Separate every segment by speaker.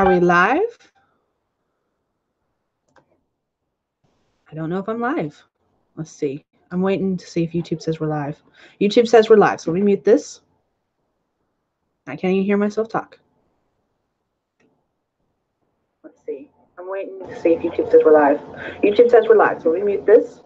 Speaker 1: Are we live? I don't know if I'm live. Let's see. I'm waiting to see if YouTube says we're live. YouTube says we're live, so let me mute this. I can't even hear myself talk. Let's see. I'm waiting to see if YouTube says we're live. YouTube says we're live, so let me mute this.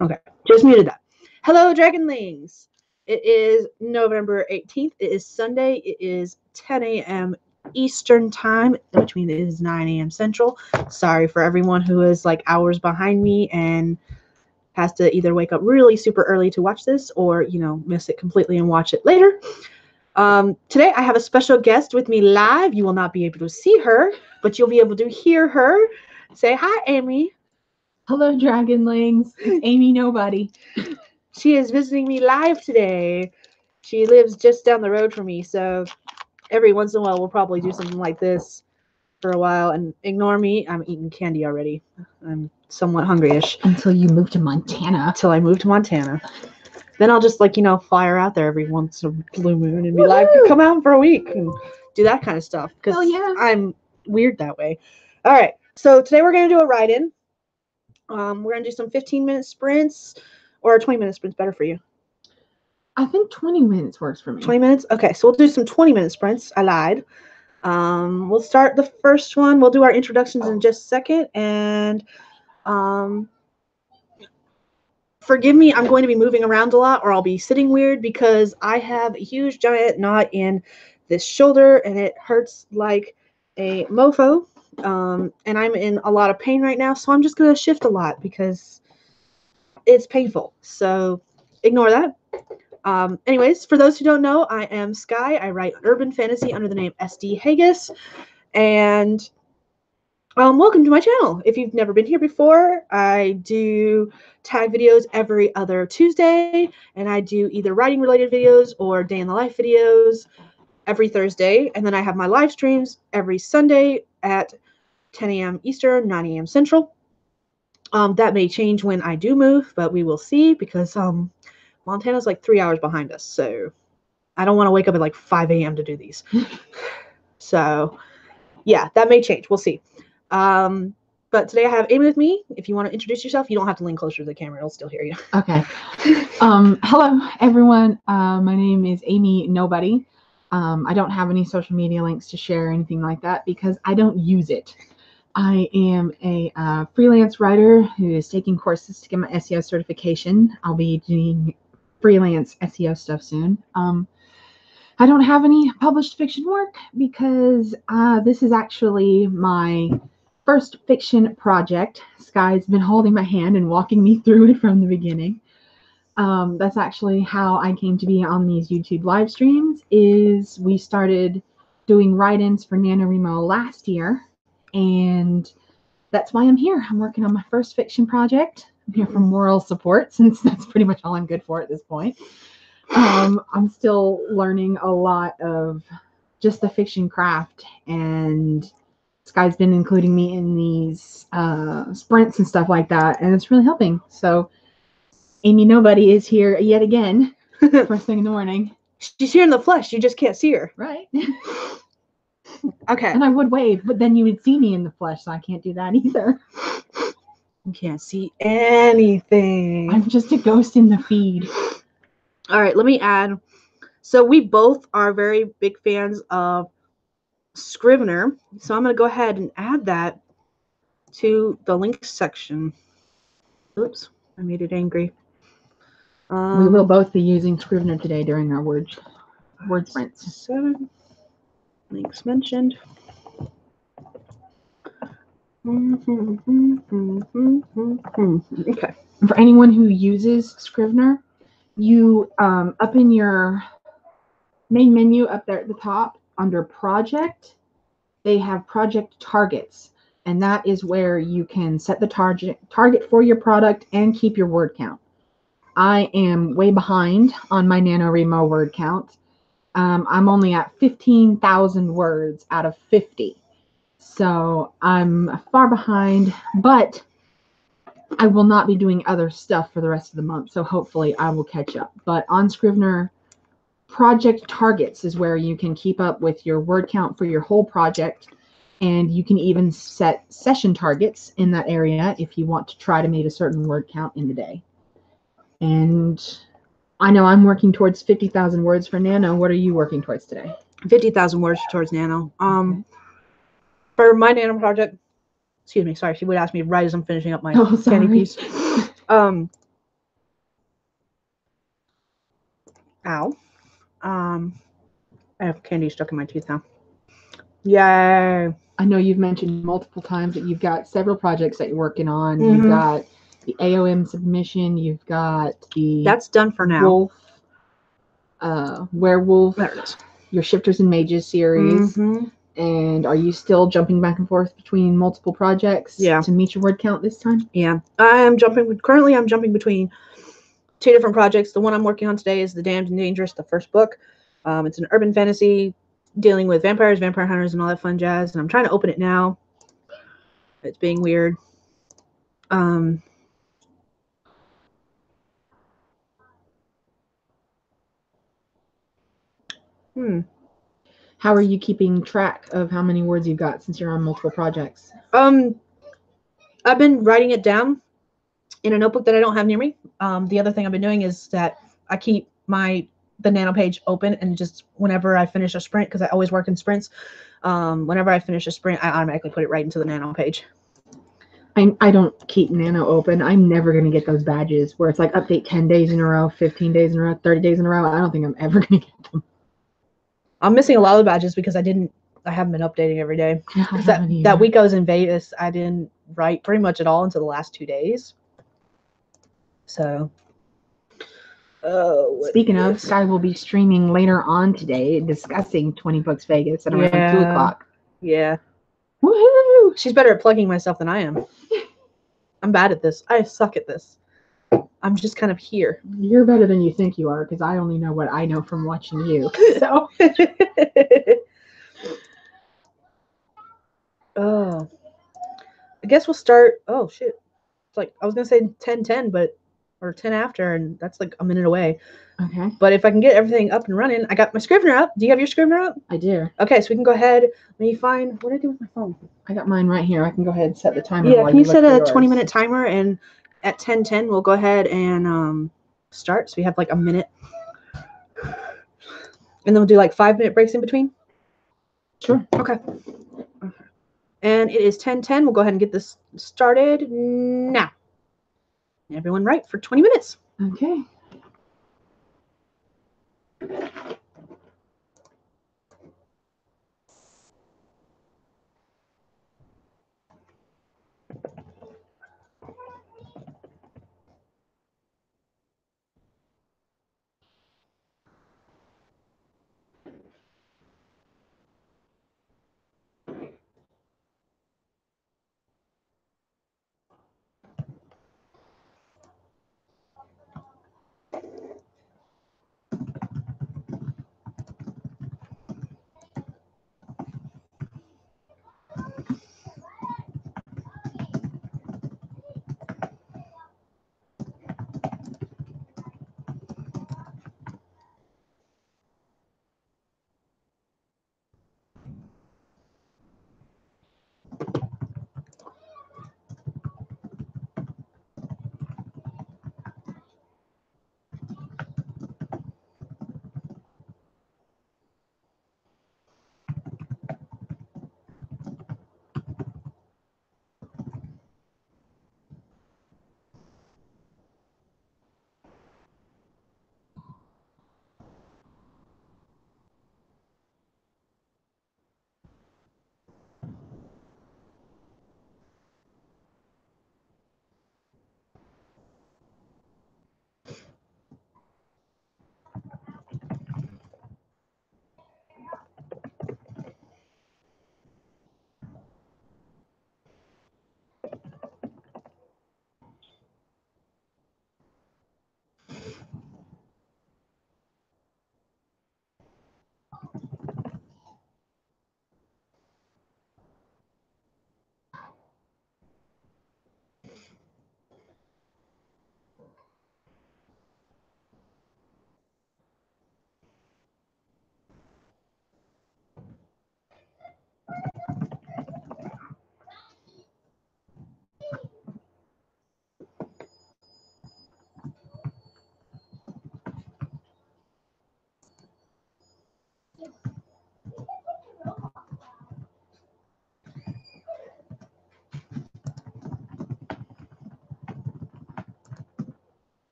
Speaker 1: Okay, just muted that. Hello, Dragonlings. It is November 18th. It is Sunday. It is 10 a.m. Eastern time, which means it is 9 a.m. Central. Sorry for everyone who is like hours behind me and has to either wake up really super early to watch this or, miss it completely and watch it later. Today I have a special guest with me live. You will not be able to see her, but you'll be able to hear her. Say hi, Amy.
Speaker 2: Hello, Dragonlings. It's Amy Nobody.
Speaker 1: She is visiting me live today. She lives just down the road from me, so every once in a while we'll probably do something like this for a while. And ignore me, I'm eating candy already. I'm somewhat hungry-ish.
Speaker 2: Until you move to Montana.
Speaker 1: Until I move to Montana. Then I'll just fly her out there every once in a blue moon and be like, come out for a week and do that kind of stuff. Because I'm weird that way. All right. So today we're going to do a write-in. We're going to do some 15-minute sprints, or 20-minute sprints better for you?
Speaker 2: I think 20 minutes works for me.
Speaker 1: 20 minutes? Okay, so we'll do some 20-minute sprints. I lied. We'll start the first one. We'll do our introductions in just a second. And forgive me, I'm going to be moving around a lot or I'll be sitting weird because I have a huge giant knot in this shoulder and it hurts like a mofo. And I'm in a lot of pain right now, so I'm just going to shift a lot because it's painful. So ignore that. Anyways, for those who don't know, I am Sky. I write urban fantasy under the name SD Haggis. And welcome to my channel. If you've never been here before, I do tag videos every other Tuesday, and I do either writing related videos or day in the life videos every Thursday. And then I have my live streams every Sunday at 10 a.m. Eastern, 9 a.m. Central. That may change when I do move, but we will see because Montana's like 3 hours behind us. So I don't want to wake up at like 5 a.m. to do these. So yeah, that may change. We'll see. But today I have Amy with me. If you want to introduce yourself, you don't have to lean closer to the camera. It'll still hear you.
Speaker 2: Okay. Hello, everyone. My name is Amy Nobody. I don't have any social media links to share or anything like that because I don't use it. I am a freelance writer who is taking courses to get my SEO certification. I'll be doing freelance SEO stuff soon. I don't have any published fiction work because this is actually my first fiction project. Sky's been holding my hand and walking me through it from the beginning. That's actually how I came to be on these YouTube live streams. Is we started doing write-ins for NaNoWriMo last year, and that's why I'm here. I'm working on my first fiction project. I'm here for moral support since that's pretty much all I'm good for at this point. I'm still learning a lot of just the fiction craft, and Sky's been including me in these sprints and stuff like that, and it's really helping. So Amy Nobody is here yet again, first thing in the morning.
Speaker 1: She's here in the flesh. You just can't see her.
Speaker 2: Right.
Speaker 1: Okay.
Speaker 2: And I would wave, but then you would see me in the flesh, so I can't do that either.
Speaker 1: You can't see anything.
Speaker 2: I'm just a ghost in the feed.
Speaker 1: All right, let me add. So we both are very big fans of Scrivener. So I'm going to go ahead and add that to the links section. Oops, I made it angry.
Speaker 2: We will both be using Scrivener today during our word sprints.
Speaker 1: 7 links mentioned. Okay.
Speaker 2: For anyone who uses Scrivener, you up in your main menu up there at the top under project, they have project targets, and that is where you can set the target for your product and keep your word count. I am way behind on my NaNoWriMo word count. I'm only at 15,000 words out of 50. So I'm far behind, but I will not be doing other stuff for the rest of the month. So hopefully I will catch up. But on Scrivener, project targets is where you can keep up with your word count for your whole project. And you can even set session targets in that area if you want to try to meet a certain word count in the day. And I know I'm working towards 50,000 words for Nano. What are you working towards today?
Speaker 1: 50,000 words towards Nano.
Speaker 2: Okay.
Speaker 1: For my Nano project, excuse me, sorry, she would ask me right as I'm finishing up my candy piece. Ow. I have candy stuck in my teeth now. Yay.
Speaker 2: I know you've mentioned multiple times that you've got several projects that you're working on.
Speaker 1: Mhm.
Speaker 2: You've got the AOM submission. You've got the
Speaker 1: That's done for now.
Speaker 2: Werewolf.
Speaker 1: There it is.
Speaker 2: Your Shifters and Mages series.
Speaker 1: Mm-hmm.
Speaker 2: And are you still jumping back and forth between multiple projects to meet your word count this time?
Speaker 1: Yeah. Currently I'm jumping between 2 different projects. The one I'm working on today is The Damned and Dangerous, the first book. It's an urban fantasy dealing with vampires, vampire hunters, and all that fun jazz. And I'm trying to open it now. It's being weird.
Speaker 2: How are you keeping track of how many words you've got since you're on multiple projects?
Speaker 1: I've been writing it down in a notebook that I don't have near me. The other thing I've been doing is that I keep the Nano page open, and just whenever I finish a sprint, because I always work in sprints, whenever I finish a sprint, I automatically put it right into the Nano page.
Speaker 2: I don't keep Nano open. I'm never going to get those badges where it's like update 10 days in a row, 15 days in a row, 30 days in a row. I don't think I'm ever going to get them.
Speaker 1: I'm missing a lot of the badges because I haven't been updating every day. That week I was in Vegas, I didn't write pretty much at all until the last 2 days. So,
Speaker 2: speaking of, Sky will be streaming later on today discussing 20 Books Vegas at around 2 o'clock.
Speaker 1: Yeah.
Speaker 2: Woohoo!
Speaker 1: She's better at plugging myself than I am. I'm bad at this. I suck at this. I'm just kind of here.
Speaker 2: You're better than you think you are, because I only know what I know from watching you. So.
Speaker 1: Oh. I guess we'll start. Oh, shit. It's like, I was going to say 10:10, or 10 after, and that's like a minute away.
Speaker 2: Okay.
Speaker 1: But if I can get everything up and running, I got my Scrivener up. Do you have your Scrivener up?
Speaker 2: I do.
Speaker 1: Okay, so we can go ahead. Let me find, what did I do with my phone?
Speaker 2: I got mine right here. I can go ahead and set the timer.
Speaker 1: Yeah, can you set a 20-minute timer, and at 10:10 we'll go ahead and start. So we have like a minute. And then we'll do like 5-minute breaks in between.
Speaker 2: Sure.
Speaker 1: Okay. And it is 10:10. We'll go ahead and get this started now. Everyone write for 20 minutes.
Speaker 2: Okay.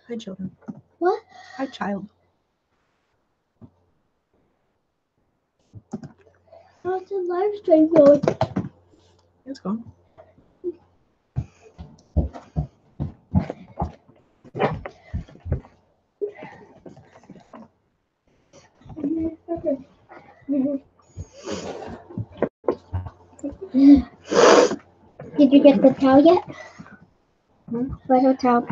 Speaker 1: Hi, children.
Speaker 3: What?
Speaker 1: Hi, child.
Speaker 3: How's the live stream going?
Speaker 1: It's gone.
Speaker 3: Did you get the towel yet?
Speaker 1: Hmm?
Speaker 3: Where's the towel?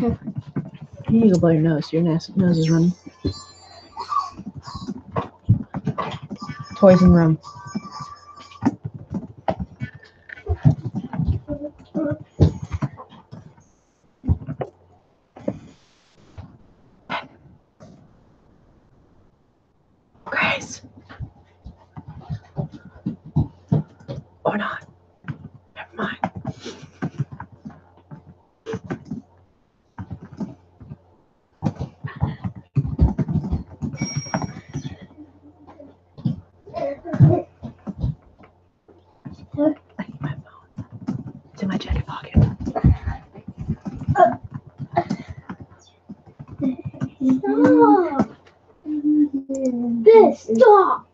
Speaker 1: You need to go blow your nose. Your nose is running. Toys in room. Grace. Or not. Never mind. I need my phone. It's in my jacket pocket.
Speaker 3: Stop! This, stop!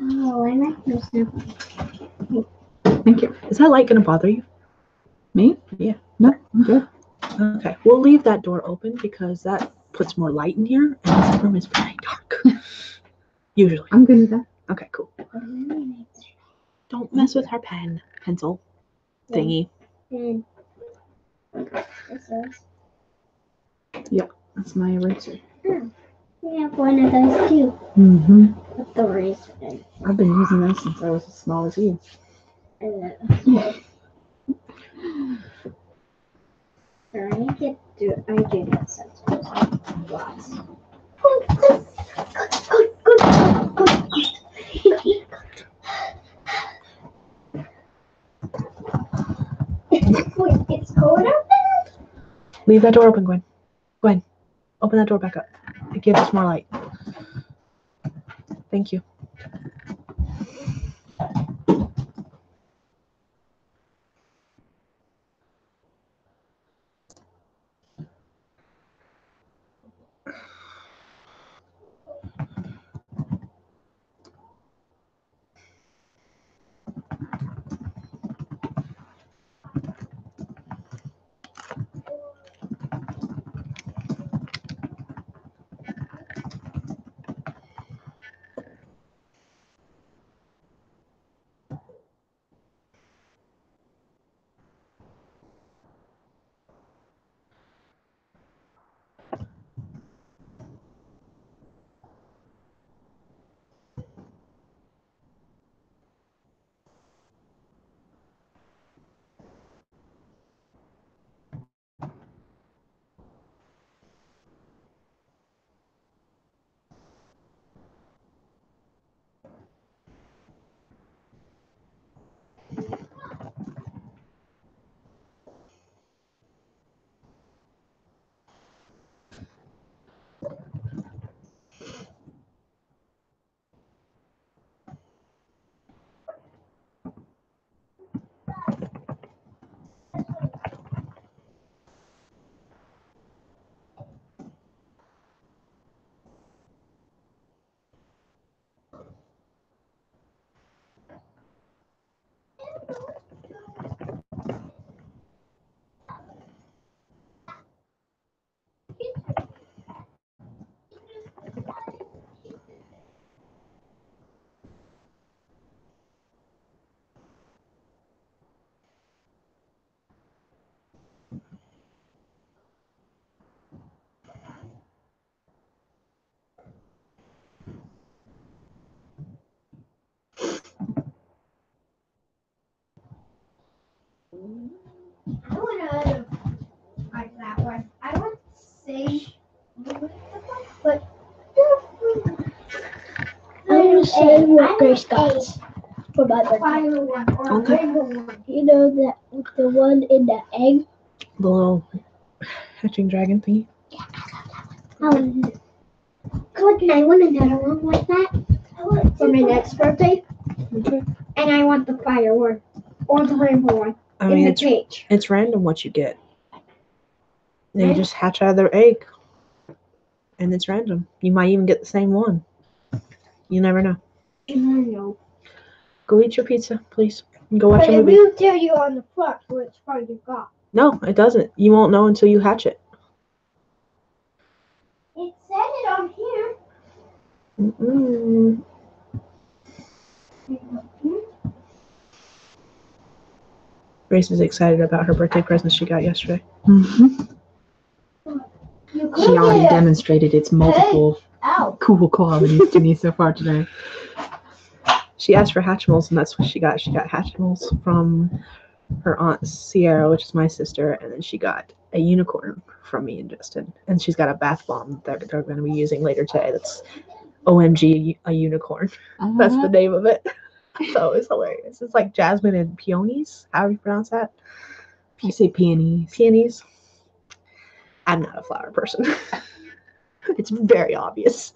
Speaker 3: Oh, I like those now.
Speaker 1: Thank you. Is that light going to bother you?
Speaker 2: Me?
Speaker 1: Yeah.
Speaker 2: No, I'm good.
Speaker 1: Okay. We'll leave that door open because that puts more light in here, and this room is very dark. Usually.
Speaker 2: I'm good with that.
Speaker 1: Okay, cool. Don't mess with her pencil thingy.
Speaker 3: And this is.
Speaker 2: That's my eraser.
Speaker 3: We have one of those too.
Speaker 2: Mm-hmm.
Speaker 3: With the razor.
Speaker 2: I've been using those since I was as small as you.
Speaker 3: I do get sometimes. Lots. It's cold out there.
Speaker 1: Leave that door open, Gwen. Gwen, open that door back up. It gives us more light. Thank you.
Speaker 3: gonna say what Grace got for my birthday.
Speaker 4: Fire one or
Speaker 1: Okay.
Speaker 4: rainbow one.
Speaker 3: You know that the one in the egg?
Speaker 1: The little hatching dragon thingy.
Speaker 3: Good, and I want another one like that for my next birthday.
Speaker 1: Okay.
Speaker 4: And I want the fire one or the rainbow one
Speaker 1: I
Speaker 4: in
Speaker 1: mean,
Speaker 4: the cage.
Speaker 1: it's random what you get. They just hatch out of their egg, and it's random. You might even get the same one. You never know.
Speaker 4: I know.
Speaker 1: Go eat your pizza, please. And go watch
Speaker 4: But
Speaker 1: a
Speaker 4: it
Speaker 1: movie.
Speaker 4: will tell you on the front which part you got.
Speaker 1: No, it doesn't. You won't know until you hatch it.
Speaker 4: It said it on here.
Speaker 1: Mm-mm. Grace is excited about her birthday present she got yesterday.
Speaker 2: Mhm.
Speaker 4: You could
Speaker 2: She already
Speaker 4: get
Speaker 2: demonstrated its multiple
Speaker 4: Ow.
Speaker 2: cool qualities to me so far today.
Speaker 1: She asked for Hatchimals, and that's what she got. She got Hatchimals from her aunt Sierra, which is my sister, and then she got a unicorn from me and Justin. And she's got a bath bomb that they're going to be using later today. That's OMG, a unicorn. That's the name of it. So it's hilarious. It's like jasmine and peonies. How do you pronounce that?
Speaker 2: I say peonies.
Speaker 1: Peonies. I'm not a flower person. It's very obvious.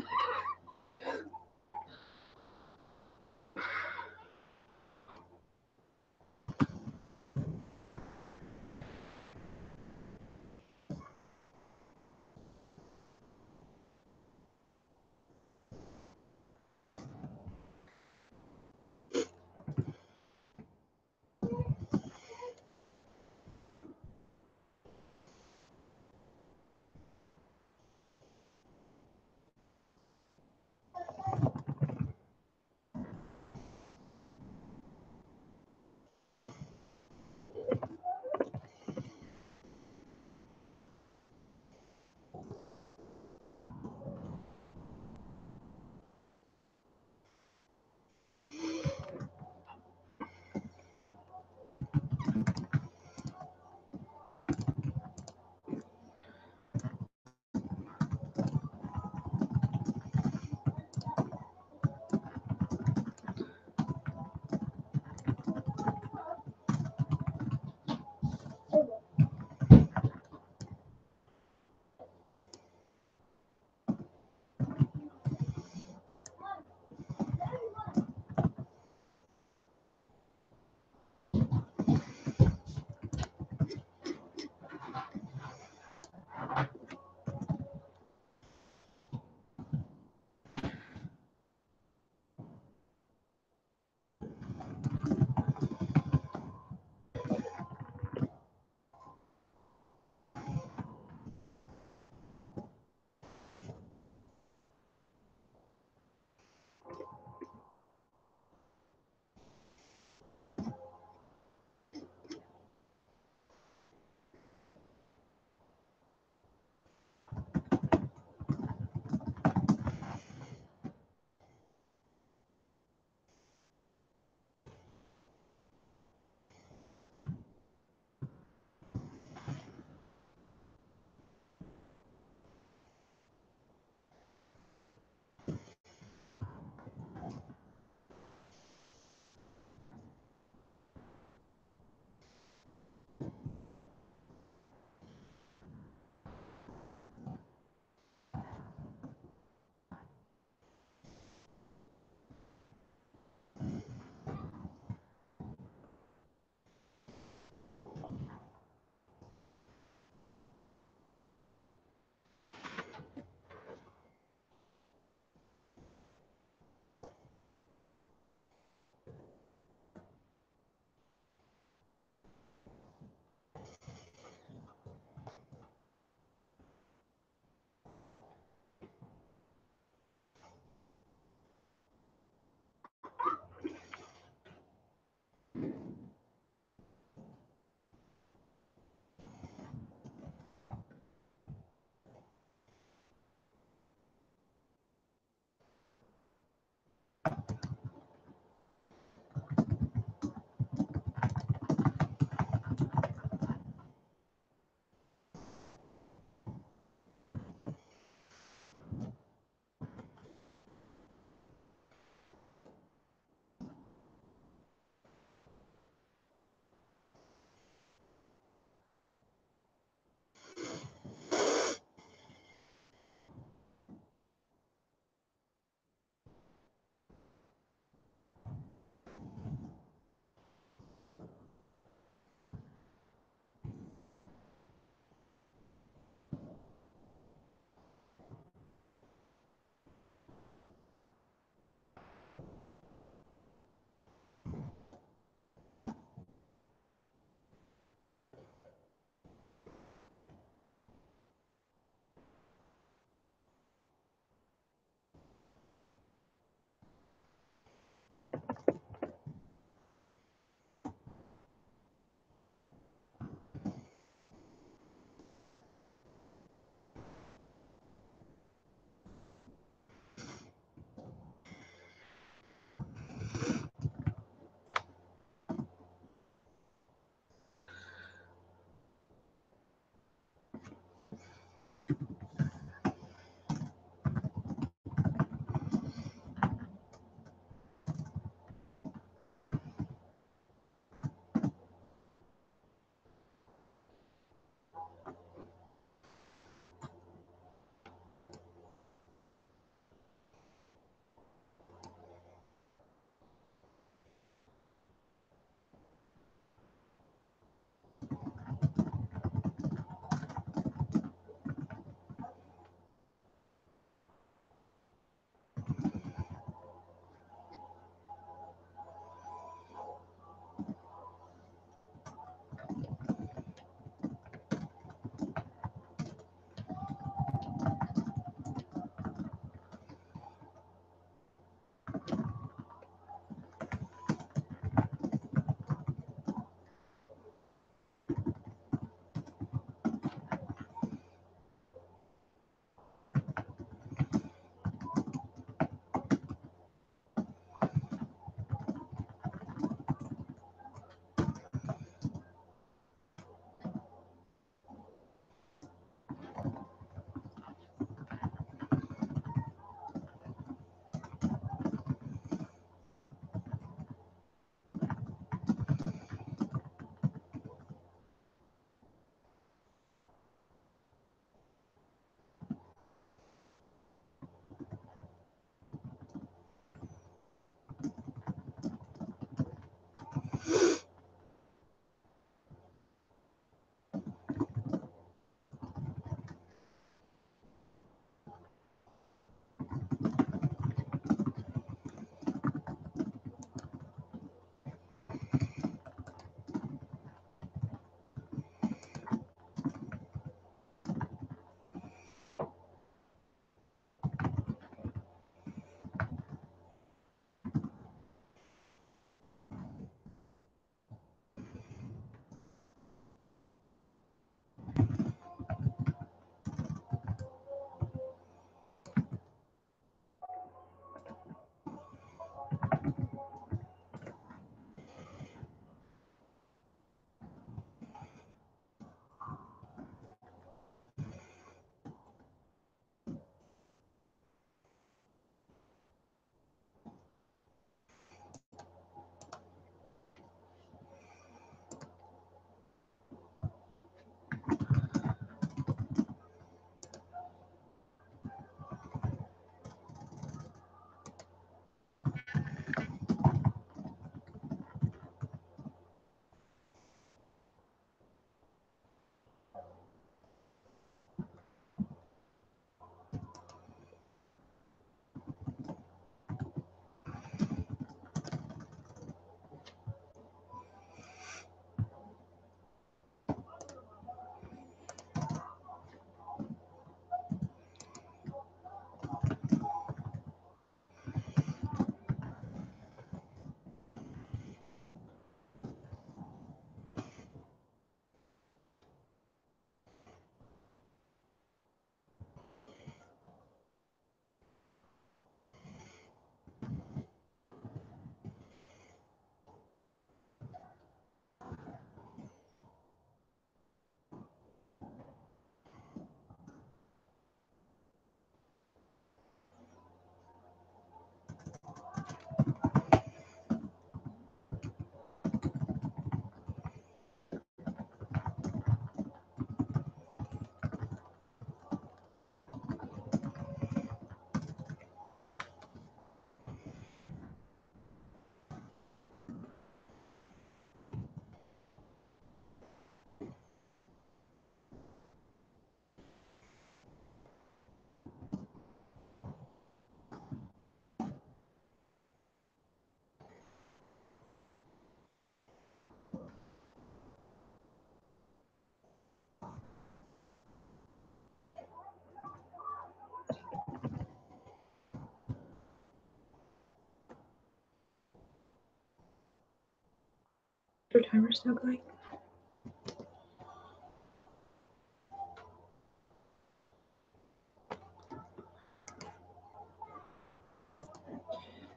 Speaker 1: Your timer's still going.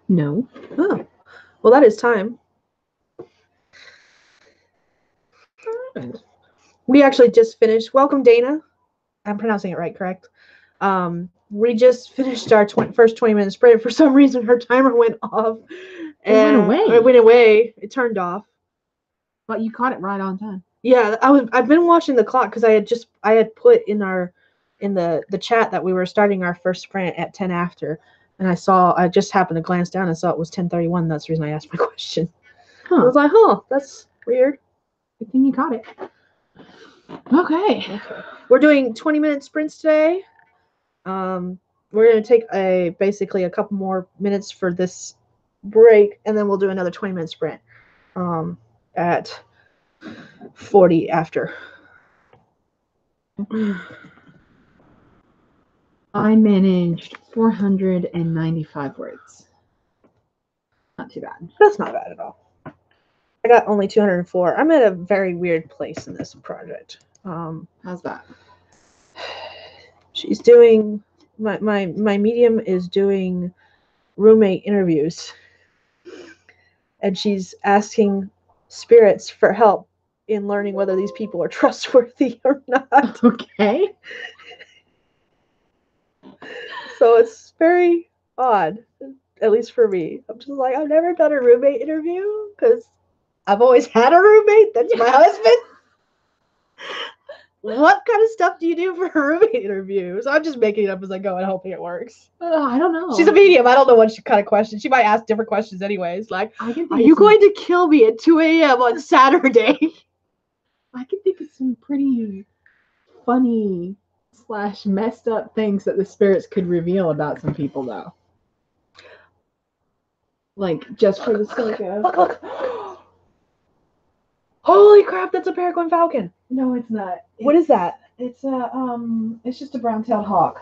Speaker 2: No.
Speaker 1: Oh, well, that is time. We actually just finished. Welcome, Dana. I'm pronouncing it right, correct? We just finished our first 20-minute sprint. For some reason, her timer went off.
Speaker 2: It went away.
Speaker 1: It went away. It turned off.
Speaker 2: But you caught it right on time.
Speaker 1: Yeah, I've been watching the clock because I had put in the chat that we were starting our first sprint at 10 after, and I just happened to glance down and saw it was 10:31. That's the reason I asked my question. I was like, that's weird.
Speaker 2: Good thing you caught it. Okay.
Speaker 1: We're doing 20-minute sprints today. We're gonna take basically a couple more minutes for this break, and then we'll do another 20-minute sprint at 40 after.
Speaker 2: I managed 495 words. Not too bad.
Speaker 1: That's not bad at all. I got only 204. I'm at a very weird place in this project.
Speaker 2: How's that?
Speaker 1: She's doing my medium is doing roommate interviews, and she's asking spirits for help in learning whether these people are trustworthy or not.
Speaker 2: Okay.
Speaker 1: So it's very odd, at least for me. I'm just like, I've never done a roommate interview because I've always had a roommate. That's my husband. What kind of stuff do you do for a roommate interview? So I'm just making it up as I go and hoping it works.
Speaker 2: I don't know.
Speaker 1: She's a medium. I don't know what kind of questions. She might ask different questions anyways. Like,
Speaker 2: are
Speaker 1: you going to kill me at 2 a.m. on Saturday?
Speaker 2: I can think of some pretty funny / messed up things that the spirits could reveal about some people, though. Like, just for the sake of...
Speaker 1: Look. Holy crap, that's a peregrine falcon.
Speaker 2: No, it's not.
Speaker 1: What is that?
Speaker 2: It's it's just a brown-tailed hawk.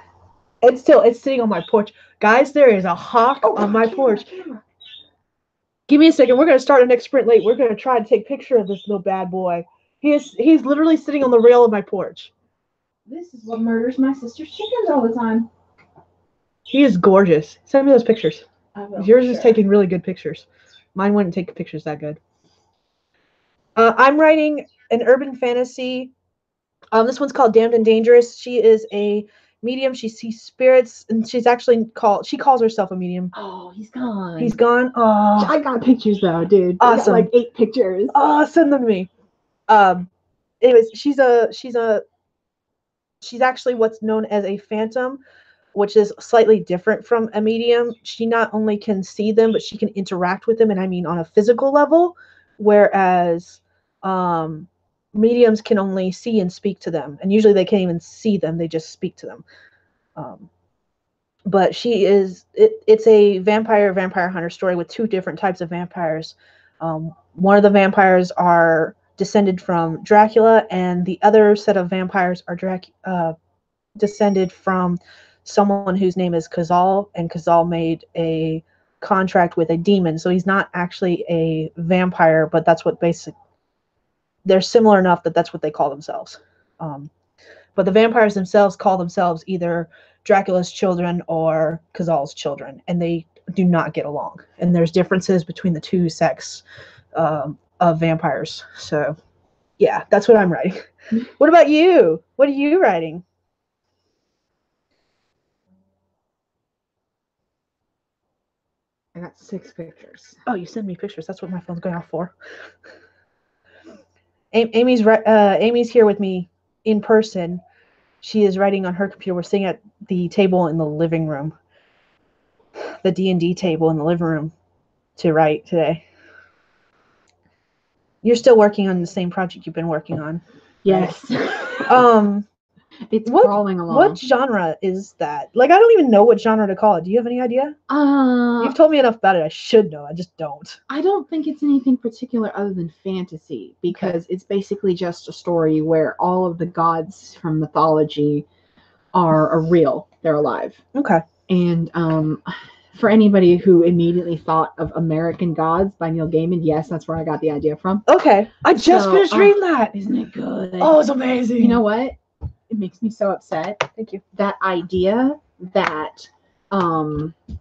Speaker 1: It's sitting on my porch. Guys, there is a hawk on my porch. Give me a second. We're going to start our next sprint late. We're going to try to take a picture of this little bad boy. He's literally sitting on the rail of my porch.
Speaker 2: This is what murders my sister's chickens all the time.
Speaker 1: He is gorgeous. Send me those pictures.
Speaker 2: I will,
Speaker 1: Yours is taking really good pictures. Mine wouldn't take pictures that good. I'm writing an urban fantasy. This one's called Damned and Dangerous. She is a medium. She sees spirits, and she calls herself a medium.
Speaker 2: Oh, he's gone.
Speaker 1: He's gone. Oh,
Speaker 2: I got pictures though, dude.
Speaker 1: Awesome.
Speaker 2: I got like 8 pictures.
Speaker 1: Oh, send them to me. Anyways, she's actually what's known as a phantom, which is slightly different from a medium. She not only can see them, but she can interact with them, and I mean on a physical level, whereas mediums can only see and speak to them, and usually they can't even see them, they just speak to them. But it's a vampire hunter story with 2 different types of vampires. One of the vampires are descended from Dracula, and the other set of vampires are descended from someone whose name is Kazal, and Kazal made a contract with a demon, so he's not actually a vampire, but that's what they're similar enough that that's what they call themselves. But the vampires themselves call themselves either Dracula's children or Kazal's children, and they do not get along, and there's differences between the 2 sects of vampires. So yeah, that's what I'm writing. What about you? What are you writing?
Speaker 2: I got 6 pictures.
Speaker 1: Oh, you send me pictures. That's what my phone's going off for. Amy's here with me in person. She is writing on her computer. We're sitting at the table in the living room, the D&D table in the living room, to write today. You're still working on the same project you've been working on.
Speaker 2: Yes.
Speaker 1: Right?
Speaker 2: It's crawling along.
Speaker 1: What genre is that? Like, I don't even know what genre to call it. Do you have any idea? You've told me enough about it. I should know. I just don't.
Speaker 2: I don't think it's anything particular other than fantasy, because it's basically just a story where all of the gods from mythology are real. They're alive.
Speaker 1: Okay.
Speaker 2: And for anybody who immediately thought of American Gods by Neil Gaiman, yes, that's where I got the idea from.
Speaker 1: Okay. I just
Speaker 2: So,
Speaker 1: finished reading that.
Speaker 2: Isn't it good?
Speaker 1: Oh, it's amazing.
Speaker 2: You know what? It makes me so upset.
Speaker 1: Thank you.
Speaker 2: That idea that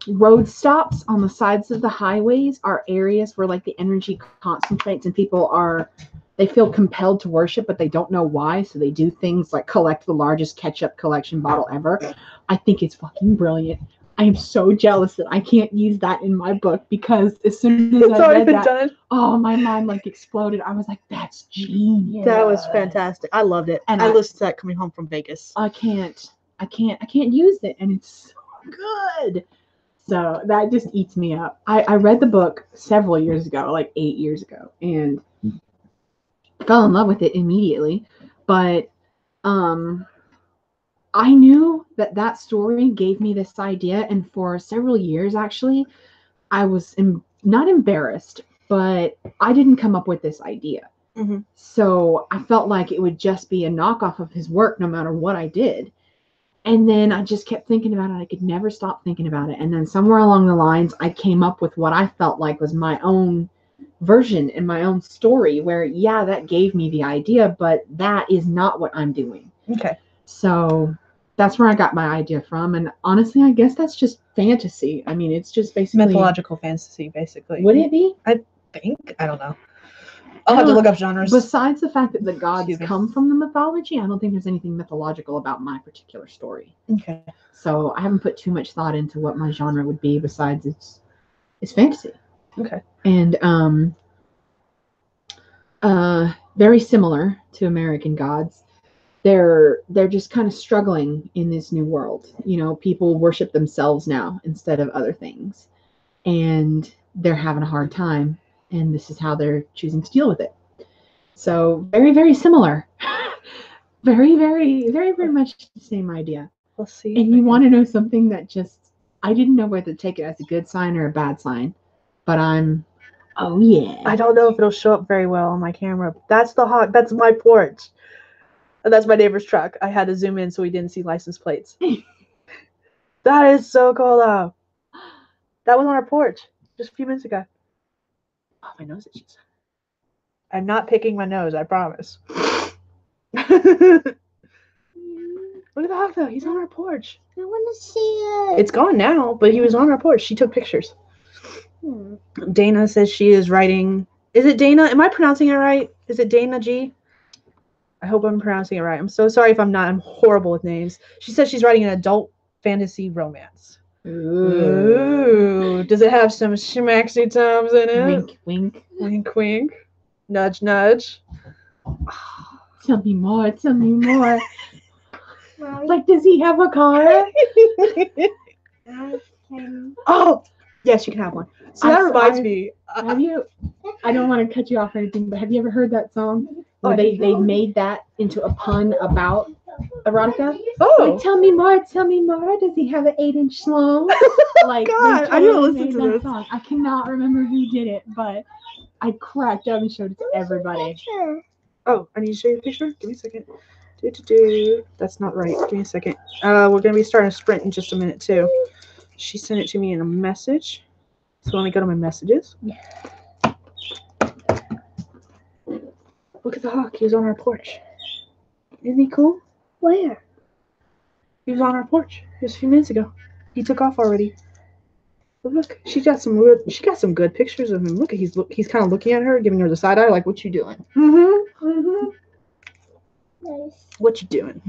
Speaker 2: road stops on the sides of the highways are areas where like the energy concentrates and they feel compelled to worship, but they don't know why. So they do things like collect the largest ketchup collection bottle ever. I think it's fucking brilliant. I am so jealous that I can't use that in my book because as soon as I read that,
Speaker 1: done.
Speaker 2: oh, my mind like exploded. I was like, that's genius.
Speaker 1: That was fantastic. I loved it.
Speaker 2: And
Speaker 1: I
Speaker 2: I-
Speaker 1: listened to that coming home from Vegas.
Speaker 2: I can't use it, and it's so good. So that just eats me up. I read the book several years ago, like 8 years ago, and fell in love with it immediately. But I knew that story gave me this idea, and for several years, actually, I was not embarrassed, but I didn't come up with this idea.
Speaker 1: Mm-hmm.
Speaker 2: So I felt like it would just be a knockoff of his work no matter what I did. And then I just kept thinking about it. I could never stop thinking about it. And then somewhere along the lines, I came up with what I felt like was my own version and my own story where, yeah, that gave me the idea, but that is not what I'm doing.
Speaker 1: Okay.
Speaker 2: So that's where I got my idea from. And honestly, I guess that's just fantasy. I mean, it's just basically
Speaker 1: Mythological fantasy, basically.
Speaker 2: Would it be?
Speaker 1: I think. I don't know. I'll have to look up genres.
Speaker 2: Besides the fact that the gods
Speaker 1: Excuse me.
Speaker 2: come from the mythology, I don't think there's anything mythological about my particular story.
Speaker 1: Okay.
Speaker 2: So I haven't put too much thought into what my genre would be besides it's fantasy.
Speaker 1: Okay.
Speaker 2: And very similar to American Gods. They're just kind of struggling in this new world. You know, people worship themselves now instead of other things. And they're having a hard time. And this is how they're choosing to deal with it. So very, very similar. Very, very, very, very much the same idea.
Speaker 1: Let's see.
Speaker 2: And you want to know something that just, I didn't know whether to take it as a good sign or a bad sign. But oh yeah.
Speaker 1: I don't know if it'll show up very well on my camera. That's my porch. And that's my neighbor's truck. I had to zoom in so we didn't see license plates. That is so cool though. That was on our porch just a few minutes ago. Oh, my nose itches. I'm not picking my nose, I promise. Look at the hawk though. He's on our porch.
Speaker 3: I want to see it.
Speaker 1: It's gone now, but he was on our porch. She took pictures. Dana says she is writing. Is it Dana? Am I pronouncing it right? Is it Dana G? I hope I'm pronouncing it right. I'm so sorry if I'm not. I'm horrible with names. She says she's writing an adult fantasy romance. Ooh. Does it have some schmaxy toms in it?
Speaker 2: Wink, wink.
Speaker 1: Wink, wink. Nudge, nudge.
Speaker 2: Tell me more. Tell me more.
Speaker 3: Mommy,
Speaker 2: Like, does he have a car?
Speaker 3: I can.
Speaker 1: Oh, yes, you can have one. So that reminds me.
Speaker 2: Have you? I don't want to cut you off or anything, but have you ever heard that song where
Speaker 1: Oh,
Speaker 2: they made that into a pun about erotica?
Speaker 1: Oh,
Speaker 2: Like, tell me more. Tell me more. Does he have an 8-inch schlong? Like,
Speaker 1: God,
Speaker 2: they
Speaker 1: I need to
Speaker 2: totally
Speaker 1: listen
Speaker 2: made
Speaker 1: to
Speaker 2: that
Speaker 1: this.
Speaker 2: song. I cannot remember who did it, but I cracked up and showed it to everybody.
Speaker 1: Oh, I need to show you a picture. Give me a second. That's not right. Give me a second. We're gonna be starting a sprint in just a minute too. She sent it to me in a message. So let me go to my messages. Look at the hawk. He was on our porch. Isn't he cool?
Speaker 3: Where?
Speaker 1: He was on our porch just a few minutes ago. He took off already. But look, she got some good pictures of him. Look, he's kind of looking at her, giving her the side eye, like, "What you doing?
Speaker 3: Nice.
Speaker 1: What you doing?"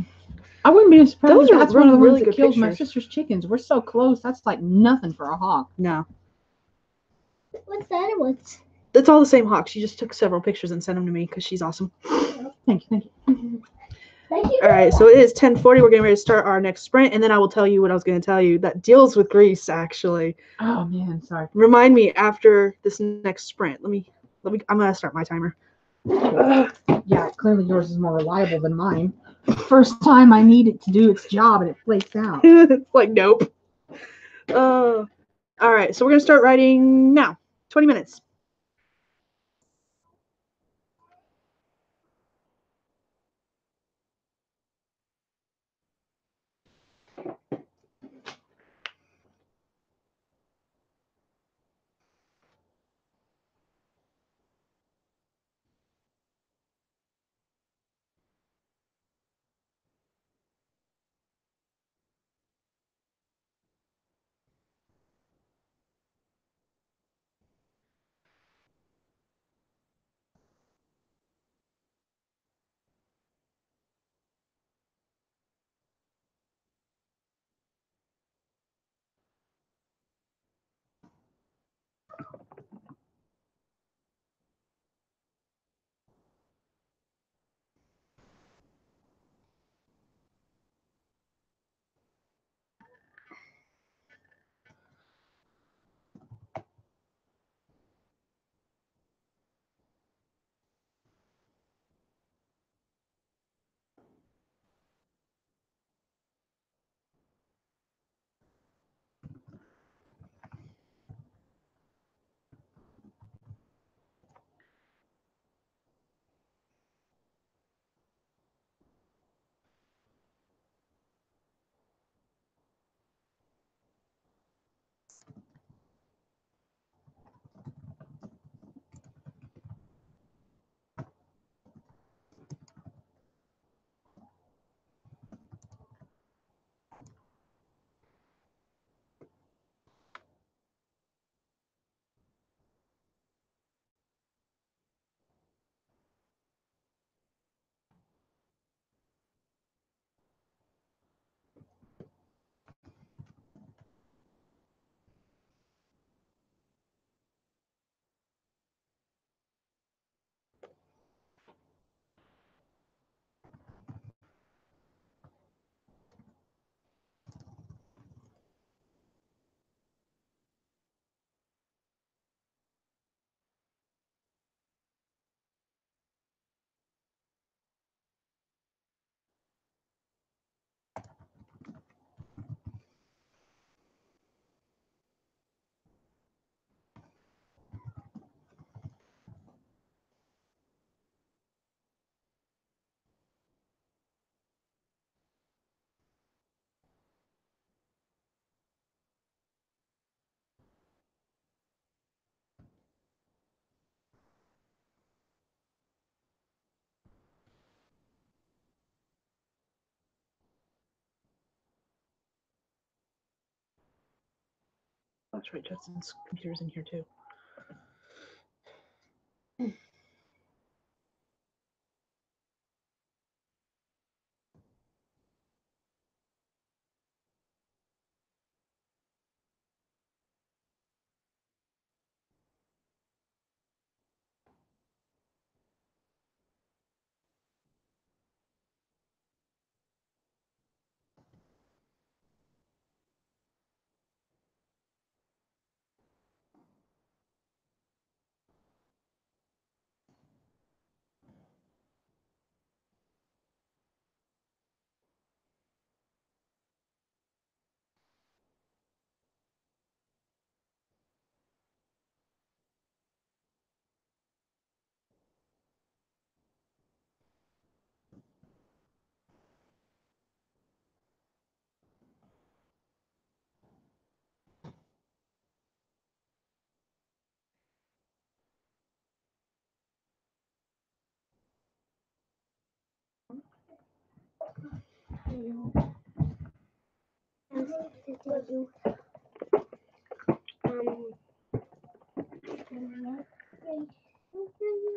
Speaker 2: I wouldn't be surprised
Speaker 1: Those
Speaker 2: if
Speaker 1: are
Speaker 2: that's one of the
Speaker 1: really
Speaker 2: ones that
Speaker 1: good
Speaker 2: kills my
Speaker 1: pictures.
Speaker 2: sister's chickens. We're so close. That's like nothing for a hawk.
Speaker 1: No,
Speaker 3: What's that? What's?
Speaker 1: that's all the same hawk. She just took several pictures and sent them to me because she's awesome.
Speaker 2: Thank you. Thank you.
Speaker 3: Thank you.
Speaker 1: All right, so it is 10:40. We're getting ready to start our next sprint, and then I will tell you what I was going to tell you that deals with Greece. Actually,
Speaker 2: Oh man, sorry.
Speaker 1: remind me after this next sprint. Let me. I'm gonna start my timer.
Speaker 2: Yeah, clearly yours is more reliable than mine. First time I need it to do its job and it flakes out.
Speaker 1: Like, nope. All right, so we're gonna start writing now. 20 minutes. That's right, Justin's computer's in here too.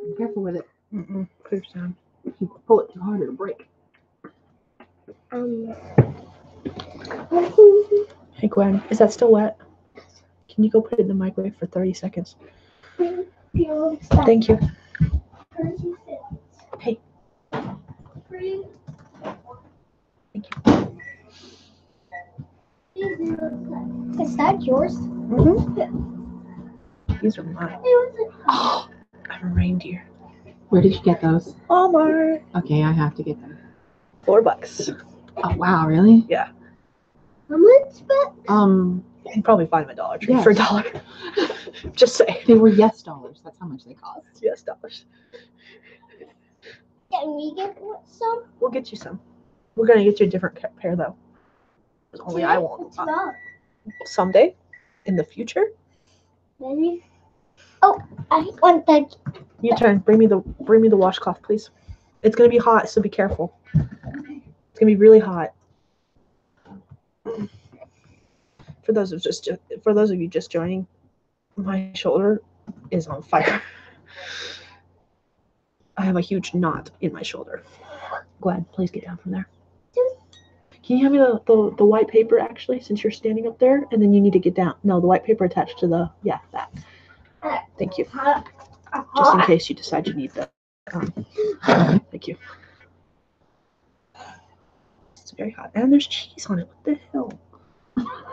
Speaker 2: Be careful with it.
Speaker 1: Clear sound.
Speaker 2: If you pull it too hard, it'll break.
Speaker 1: Hey Gwen, is that still wet? Can you go put it in the microwave for 30 seconds? Thank you. Hey. Thank you.
Speaker 3: Is that yours?
Speaker 1: These are mine. I'm a reindeer.
Speaker 2: Where did you get those?
Speaker 1: Walmart.
Speaker 2: Okay, I have to get them.
Speaker 1: $4.
Speaker 2: Oh wow, really?
Speaker 1: Yeah.
Speaker 3: How much?
Speaker 1: You can probably find them at Dollar Tree
Speaker 2: Yes.
Speaker 1: for $1. Just say.
Speaker 2: They were $dollars. That's how much they cost.
Speaker 1: Yes, dollars.
Speaker 3: Can we get some?
Speaker 1: We'll get you some. We're gonna get you a different pair though. 'Cause only I won't. Someday, in the future.
Speaker 3: Maybe. Oh, I want that.
Speaker 1: Your turn. Bring me the washcloth, please. It's gonna be hot, so be careful. It's gonna be really hot. For those of you just joining, my shoulder is on fire. I have a huge knot in my shoulder. Gwen, please get down from there. Can you hand me the white paper actually, since you're standing up there, and then you need to get down. No, the white paper attached to the that. Thank you. Just in case you decide you need that. Thank you. It's very hot, and there's cheese on it. What the hell?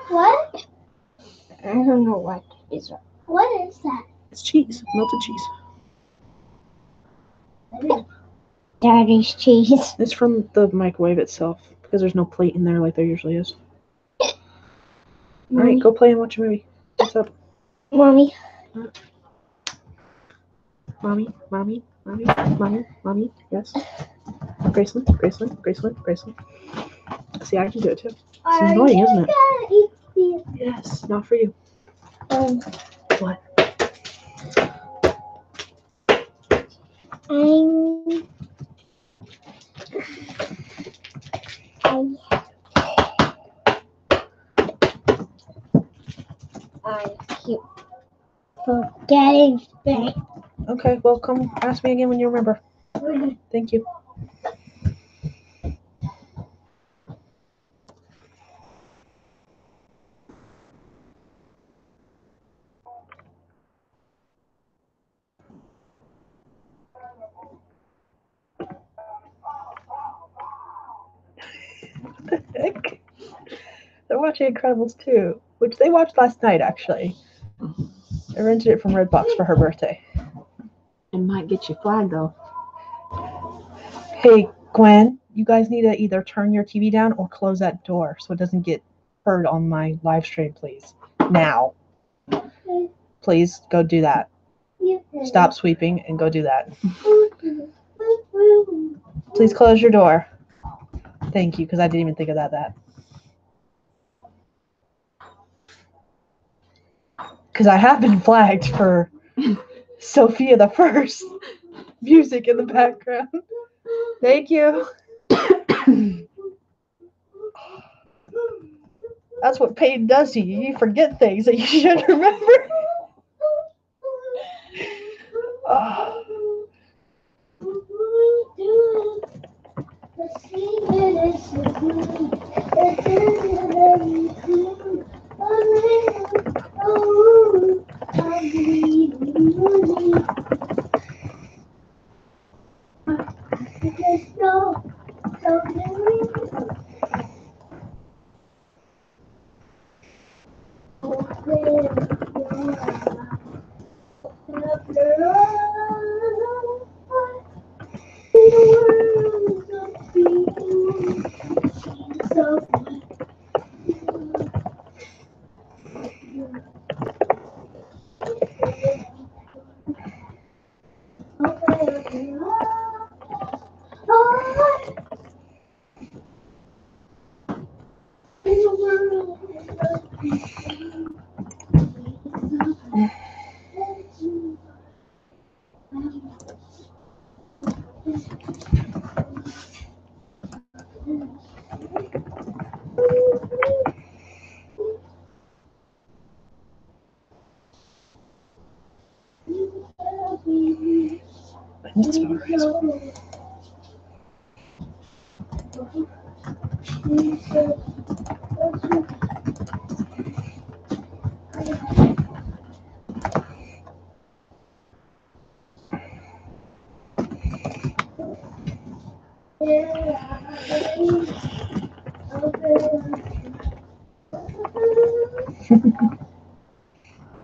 Speaker 3: What? I don't know what is that. What is that?
Speaker 1: It's cheese, melted cheese.
Speaker 3: Daddy's cheese.
Speaker 1: It's from the microwave itself because there's no plate in there like there usually is. All right, go play and watch a movie. What's up?
Speaker 3: Mommy.
Speaker 1: Mommy. Yes. Graceland. See, I can do it too. It's annoying, isn't it? Yes, not for you. What?
Speaker 3: I keep forgetting things.
Speaker 1: Okay, well, come ask me again when you remember. Thank you. What the heck? They're watching Incredibles 2, which they watched last night, actually. I rented it from Redbox for her birthday.
Speaker 2: It might get you flagged though.
Speaker 1: Hey, Gwen, you guys need to either turn your TV down or close that door so it doesn't get heard on my live stream, please. Now. Please go do that. Stop sweeping and go do that. Please close your door. Thank you, because I didn't even think of that. Because I have been flagged for Sophia the First music in the background. Thank you. That's what pain does to you. You forget things that you should remember. Oh.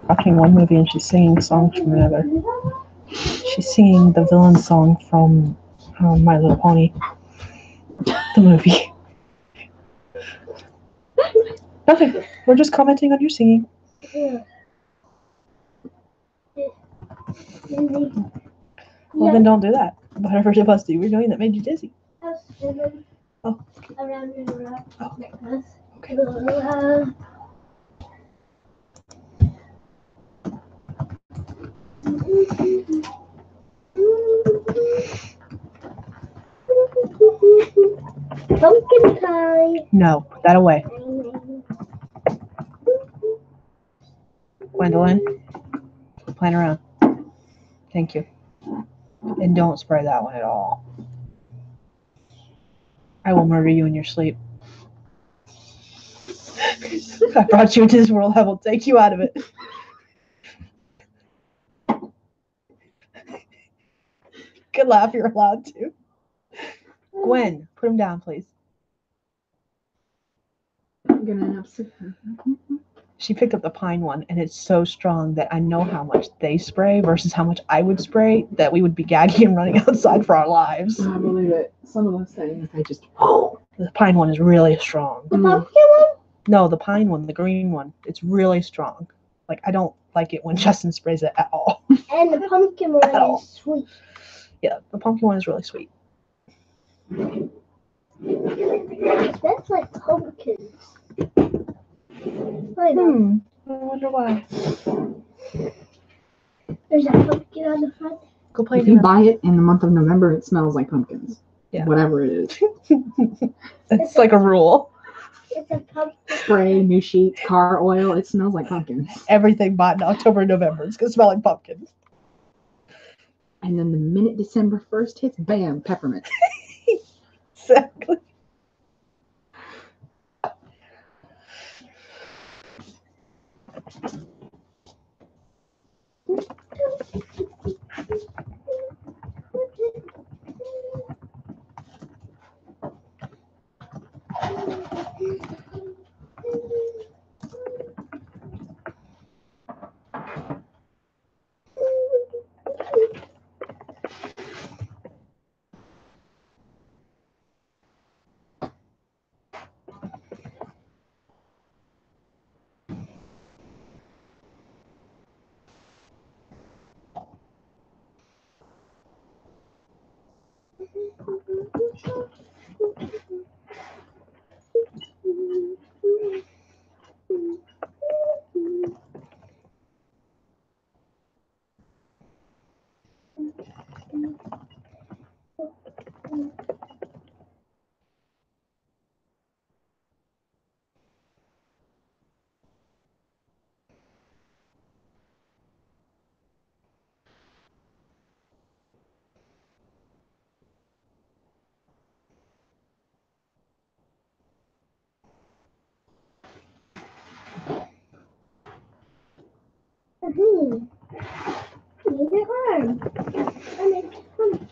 Speaker 1: Watching one movie and she's singing songs from another. She's singing the villain song from My Little Pony, the movie. Nothing. We're just commenting on your singing. Well, then don't do that. Whatever it was that you were doing that made you dizzy. Oh.
Speaker 3: Around and around.
Speaker 1: Oh.
Speaker 3: Like this.
Speaker 1: Okay.
Speaker 3: Pumpkin pie.
Speaker 1: No, put that away. Gwendolyn, quit playing around. Thank you. And don't spray that one at all. I will murder you in your sleep. I brought you into this world. I will take you out of it. Good laugh. You're allowed to. Gwen, put him down, please.
Speaker 2: I'm gonna have to.
Speaker 1: She picked up the pine one, and it's so strong that I know how much they spray versus how much I would spray, that we would be gagging and running outside for our lives.
Speaker 2: I believe it. Some of those things, I just.
Speaker 1: The pine one is really strong.
Speaker 3: The pumpkin one?
Speaker 1: No, the pine one, the green one. It's really strong. Like, I don't like it when Justin sprays it at all.
Speaker 3: And the pumpkin one
Speaker 1: At all.
Speaker 3: is sweet.
Speaker 1: Yeah, the pumpkin one is really sweet.
Speaker 3: That's like pumpkins. I know.
Speaker 1: I wonder why.
Speaker 3: There's a pumpkin on the front.
Speaker 1: Go play
Speaker 2: If you buy it in the month of November, it smells like pumpkins.
Speaker 1: Yeah.
Speaker 2: Whatever it is.
Speaker 1: It's like a rule.
Speaker 3: It's a pumpkin.
Speaker 2: Spray, new sheets, car oil. It smells like pumpkins.
Speaker 1: Everything bought in October and November. It's going to smell like pumpkins.
Speaker 2: And then the minute December 1st hits, bam, peppermint.
Speaker 1: Exactly.
Speaker 4: Leave it on. And it's fun.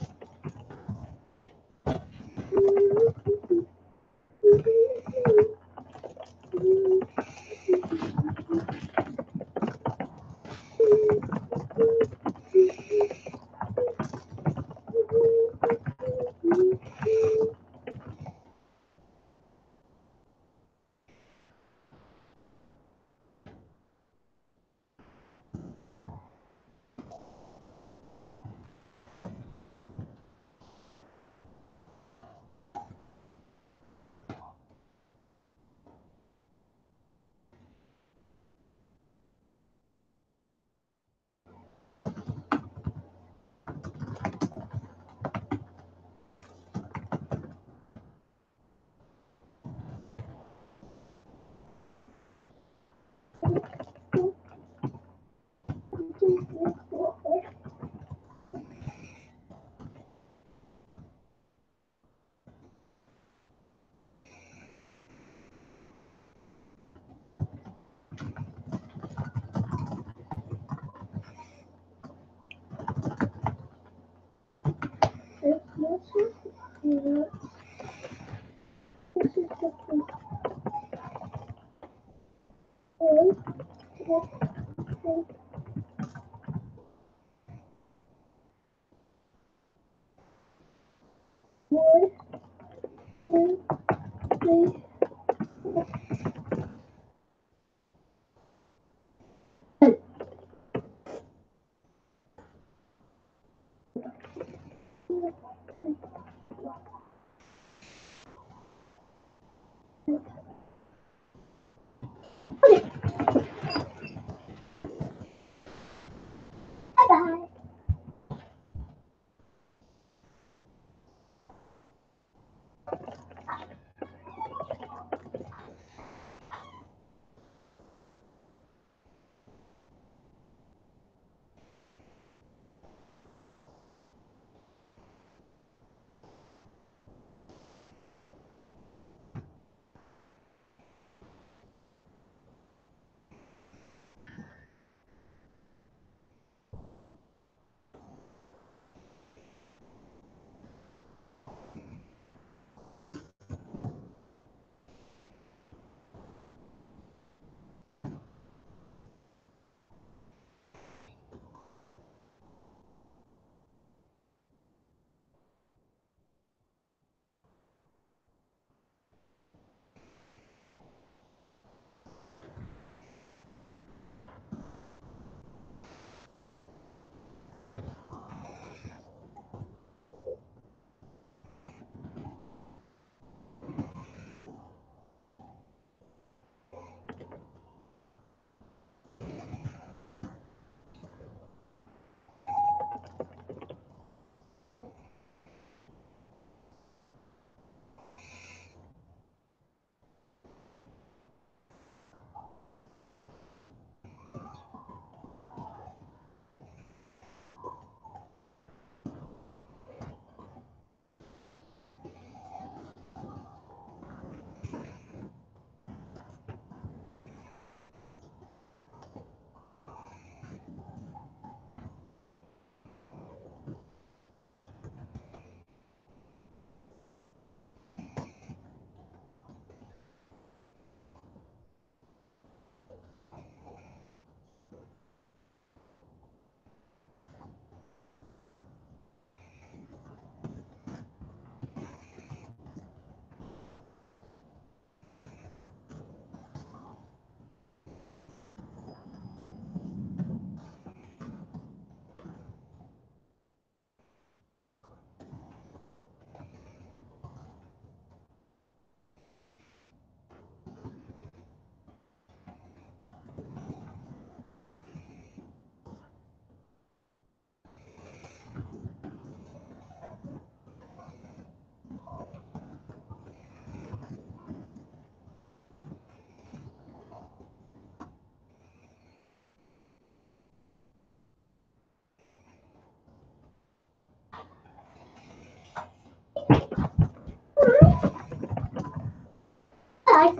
Speaker 4: Bye-bye.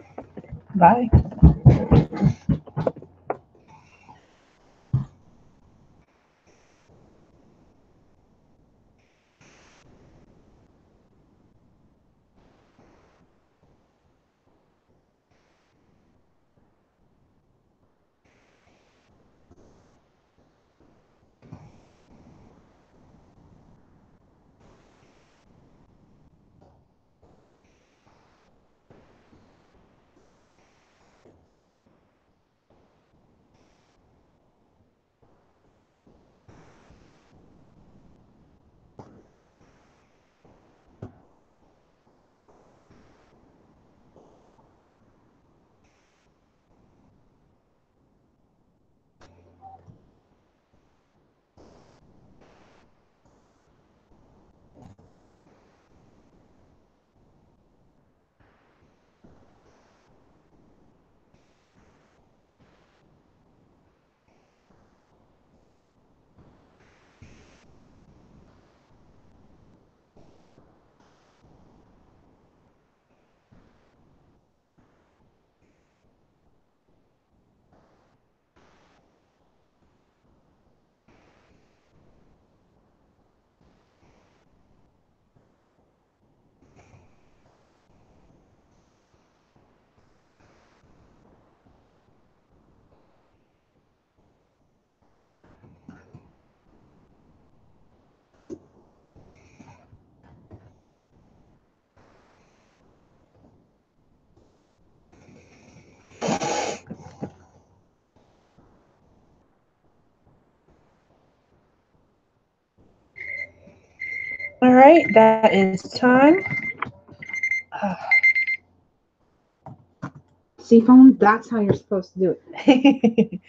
Speaker 2: Bye.
Speaker 1: All right, that is time.
Speaker 2: See, phone, that's how you're supposed to do it.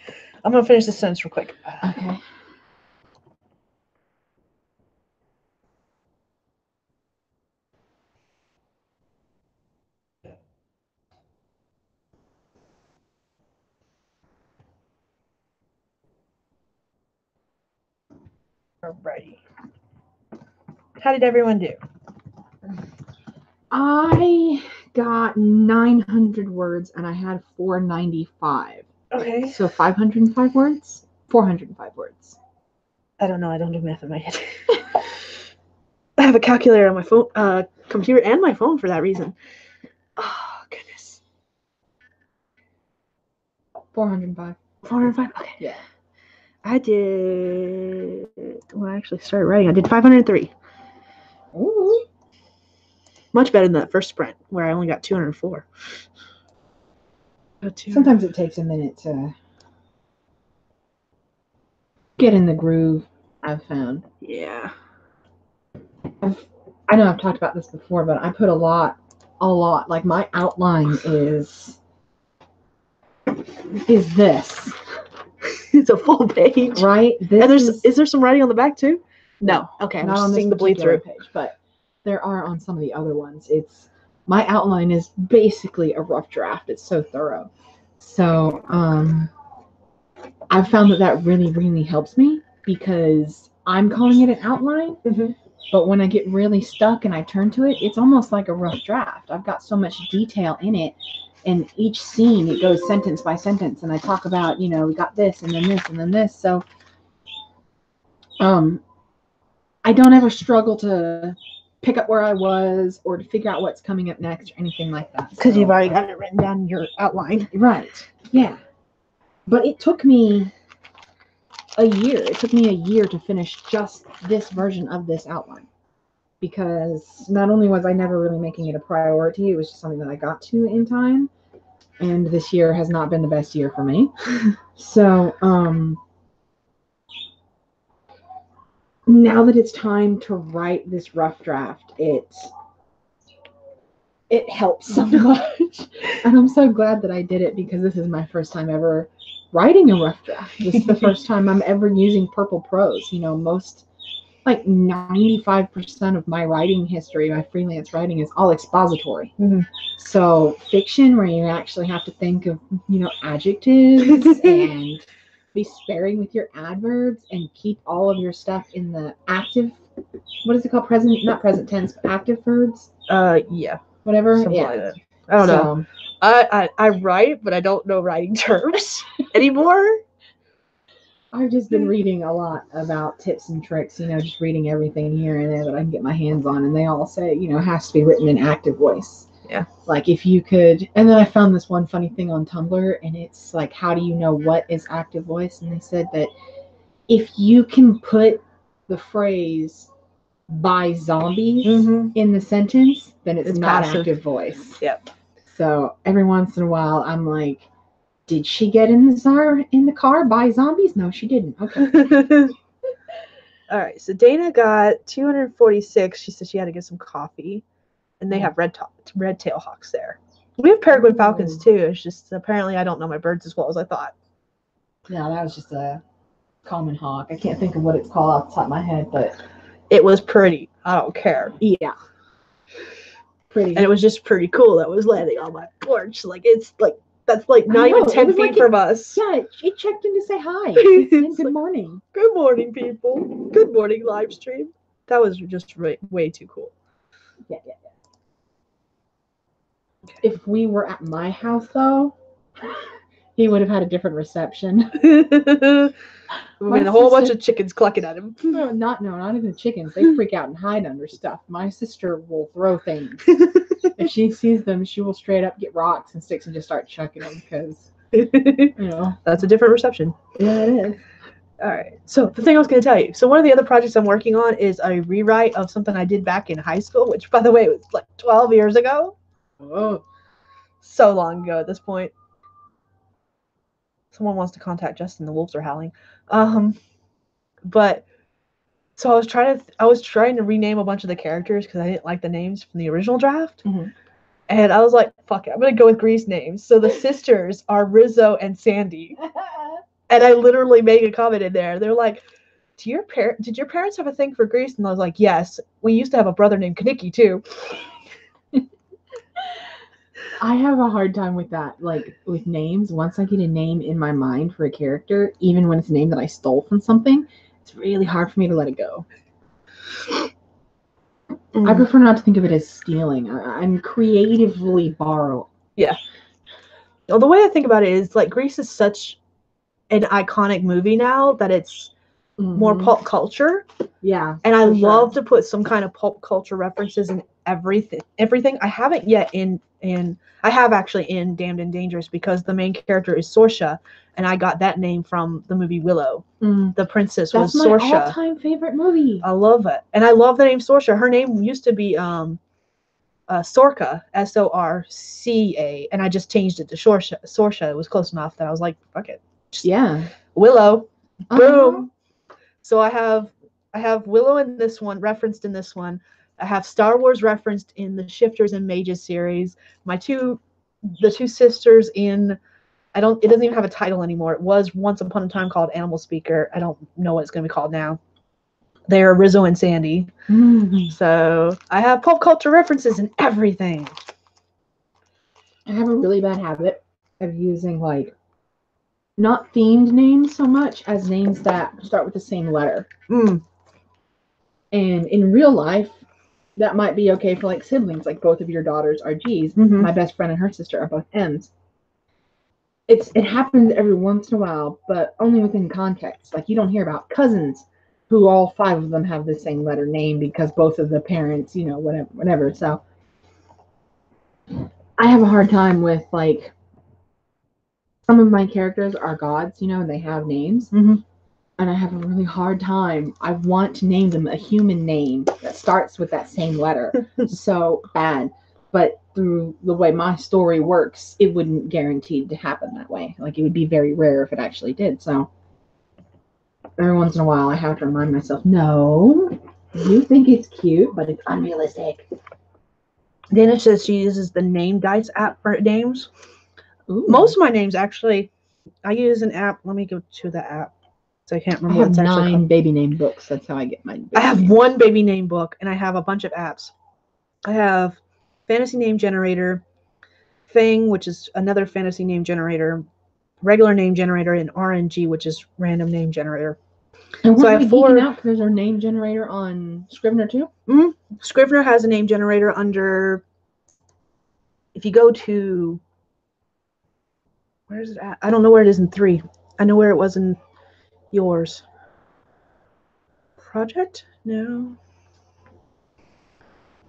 Speaker 1: I'm going to finish this sentence real quick.
Speaker 2: Okay.
Speaker 1: Alrighty. How did everyone do?
Speaker 2: I got 900 words and I had 495.
Speaker 1: Okay.
Speaker 2: So 505 words? 405 words.
Speaker 1: I don't know. I don't do math in my head. I have a calculator on my phone, computer, and my phone for that reason. Oh, goodness.
Speaker 2: 405.
Speaker 1: 405? Okay.
Speaker 2: Yeah.
Speaker 1: I did. When I actually started writing, I did 503.
Speaker 2: Ooh.
Speaker 1: Much better than that first sprint where I only got 204.
Speaker 2: Sometimes it takes a minute to get in the groove, I've found.
Speaker 1: Yeah.
Speaker 2: I know I've talked about this before, but I put a lot. Like my outline is this.
Speaker 1: It's a full page.
Speaker 2: Right?
Speaker 1: Is there some writing on the back too? No. Okay, I'm
Speaker 2: not
Speaker 1: just
Speaker 2: on
Speaker 1: seeing
Speaker 2: this
Speaker 1: the bleed
Speaker 2: particular
Speaker 1: through.
Speaker 2: page, but there are on some of the other ones. It's my outline is basically a rough draft. It's so thorough. So I've found that really, really helps me because I'm calling it an outline, but when I get really stuck and I turn to it, it's almost like a rough draft. I've got so much detail in it, and each scene it goes sentence by sentence, and I talk about, we got this and then this and then this. So I don't ever struggle to pick up where I was or to figure out what's coming up next or anything like that.
Speaker 1: Because you've already got it written down in your outline.
Speaker 2: Right. Yeah. But it took me a year. It took me a year to finish just this version of this outline. Because not only was I never really making it a priority, it was just something that I got to in time. And this year has not been the best year for me. So, now that it's time to write this rough draft, it helps so much. And I'm so glad that I did it because this is my first time ever writing a rough draft. This is the first time I'm ever using purple prose. Most, like 95% of my writing history, my freelance writing, is all expository. So fiction, where you actually have to think of, adjectives and be sparing with your adverbs and keep all of your stuff in the active, what is it called? Not present tense, but active verbs?
Speaker 1: Yeah.
Speaker 2: Whatever.
Speaker 1: Something
Speaker 2: Yeah.
Speaker 1: like that. I don't know. I write, but I don't know writing terms anymore.
Speaker 2: I've just been reading a lot about tips and tricks, just reading everything here and there that I can get my hands on. And they all say, it has to be written in active voice.
Speaker 1: Yeah.
Speaker 2: Like if you could, and then I found this one funny thing on Tumblr, and it's like, how do you know what is active voice? And they said that if you can put the phrase by zombies in the sentence, then it's not
Speaker 1: passive.
Speaker 2: Active voice.
Speaker 1: Yep.
Speaker 2: So every once in a while, I'm like, did she get in the car by zombies? No, she didn't. Okay.
Speaker 1: All right. So Dana got 246. She said she had to get some coffee, and they have red-tail hawks there. We have peregrine falcons too. It's just apparently I don't know my birds as well as I thought.
Speaker 2: Yeah, that was just a common hawk. I can't think of what it's called off the top of my head, but
Speaker 1: it was pretty. I don't care.
Speaker 2: Yeah. Pretty.
Speaker 1: And it was just pretty cool that was landing on my porch. Like it's like that's like not even 10 feet from us.
Speaker 2: Yeah, it checked in to say hi. It's good morning.
Speaker 1: Good morning, people. Good morning, live stream. That was just way too cool.
Speaker 2: Yeah. If we were at my house, though, he would have had a different reception.
Speaker 1: I mean, a whole bunch of chickens clucking at him.
Speaker 2: No, not even chickens. They freak out and hide under stuff. My sister will throw things. If she sees them, she will straight up get rocks and sticks and just start chucking them because,
Speaker 1: That's a different reception.
Speaker 2: Yeah, it is.
Speaker 1: All right. So the thing I was going to tell you. So one of the other projects I'm working on is a rewrite of something I did back in high school, which, by the way, was like 12 years ago.
Speaker 2: Oh,
Speaker 1: so long ago at this point. Someone wants to contact Justin. The wolves are howling. But So I was trying to rename a bunch of the characters because I didn't like the names from the original draft.
Speaker 2: Mm-hmm.
Speaker 1: And I was like, fuck it, I'm going to go with Grease names. So the sisters are Rizzo and Sandy. And I literally made a comment in there. They're like, did your parents have a thing for Grease? And I was like, yes. We used to have a brother named Kaniki, too.
Speaker 2: I have a hard time with that, like with names. Once I get a name in my mind for a character, even when it's a name that I stole from something, it's really hard for me to let it go. I prefer not to think of it as stealing. I'm creatively borrowing.
Speaker 1: Yeah. Well, the way I think about it is like Grease is such an iconic movie now that it's more pulp culture.
Speaker 2: Yeah.
Speaker 1: And I love to put some kind of pulp culture references in everything. I haven't yet I have actually in Damned and Dangerous because the main character is Saoirse, and I got that name from the movie Willow. The princess was Saoirse.
Speaker 2: That's my all-time favorite movie.
Speaker 1: I love it. And I love the name Saoirse. Her name used to be Sorka, Sorca, and I just changed it to Saoirse. It was close enough that I was like, fuck it.
Speaker 2: Yeah.
Speaker 1: Willow. Boom. So I have Willow in this one, referenced in this one. I have Star Wars referenced in the Shifters and Mages series. The two sisters in it doesn't even have a title anymore. It was once upon a time called Animal Speaker. I don't know what it's going to be called now. They are Rizzo and Sandy. So I have pop culture references in everything.
Speaker 2: I have a really bad habit of using like not themed names so much as names that start with the same letter. And in real life, that might be okay for like siblings, like both of your daughters are G's. My best friend and her sister are both M's. It happens every once in a while, but only within context. Like you don't hear about cousins who all 5 of them have the same letter name because both of the parents, whatever. So I have a hard time with like some of my characters are gods, they have names. And I have a really hard time. I want to name them a human name that starts with that same letter so bad. But through the way my story works, it wouldn't guaranteed to happen that way. Like it would be very rare if it actually did. So every once in a while I have to remind myself, no, you think it's cute, but it's unrealistic.
Speaker 1: Dana says she uses the Name Dice app for names.
Speaker 2: Ooh.
Speaker 1: Most of my names actually, I use an app. Let me go to the app. So I can't remember.
Speaker 2: I have 9 baby name books. That's how I get my.
Speaker 1: I have 1 baby name book, and I have a bunch of apps. I have Fantasy Name Generator, Fang, which is another fantasy name generator, regular name generator, and RNG, which is random name generator.
Speaker 2: And so I have 4. Out because there's our name generator on Scrivener too.
Speaker 1: Scrivener has a name generator under. If you go to, where is it at? I don't know where it is in 3. I know where it was in yours. Project? No.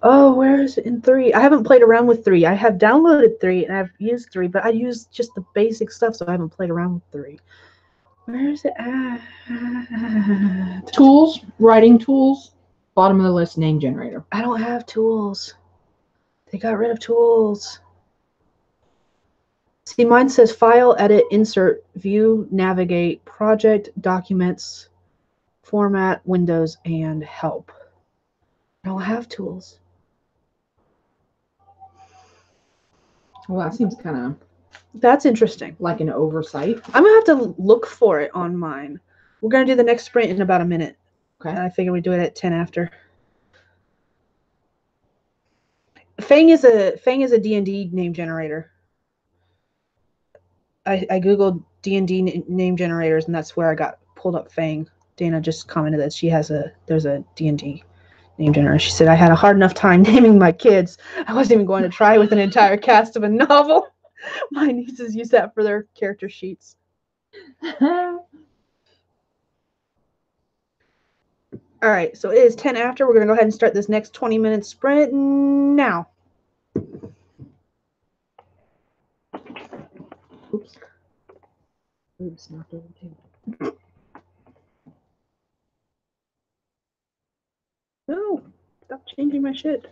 Speaker 1: Oh, where is it in 3? I haven't played around with 3. I have downloaded 3 and I've used 3, but I use just the basic stuff, so I haven't played around with 3. Where is it at?
Speaker 2: Tools, writing tools, bottom of the list, name generator.
Speaker 1: I don't have tools. They got rid of tools. See, mine says file, edit, insert, view, navigate, project, documents, format, windows, and help. I don't have tools.
Speaker 2: Well, that seems kind of.
Speaker 1: That's interesting.
Speaker 2: Like an oversight.
Speaker 1: I'm going to have to look for it on mine. We're going to do the next sprint in about a minute.
Speaker 2: Okay.
Speaker 1: And I figure we do it at 10 after. Fang is a D&D name generator. I googled D&D name generators, and that's where I got pulled up Fang. Dana just commented that there's a D&D name generator. She said, I had a hard enough time naming my kids. I wasn't even going to try with an entire cast of a novel. My nieces use that for their character sheets. All right, so it is 10 after. We're going to go ahead and start this next 20-minute sprint now. Oops. Oops, knocked over too. No, stop changing my shit.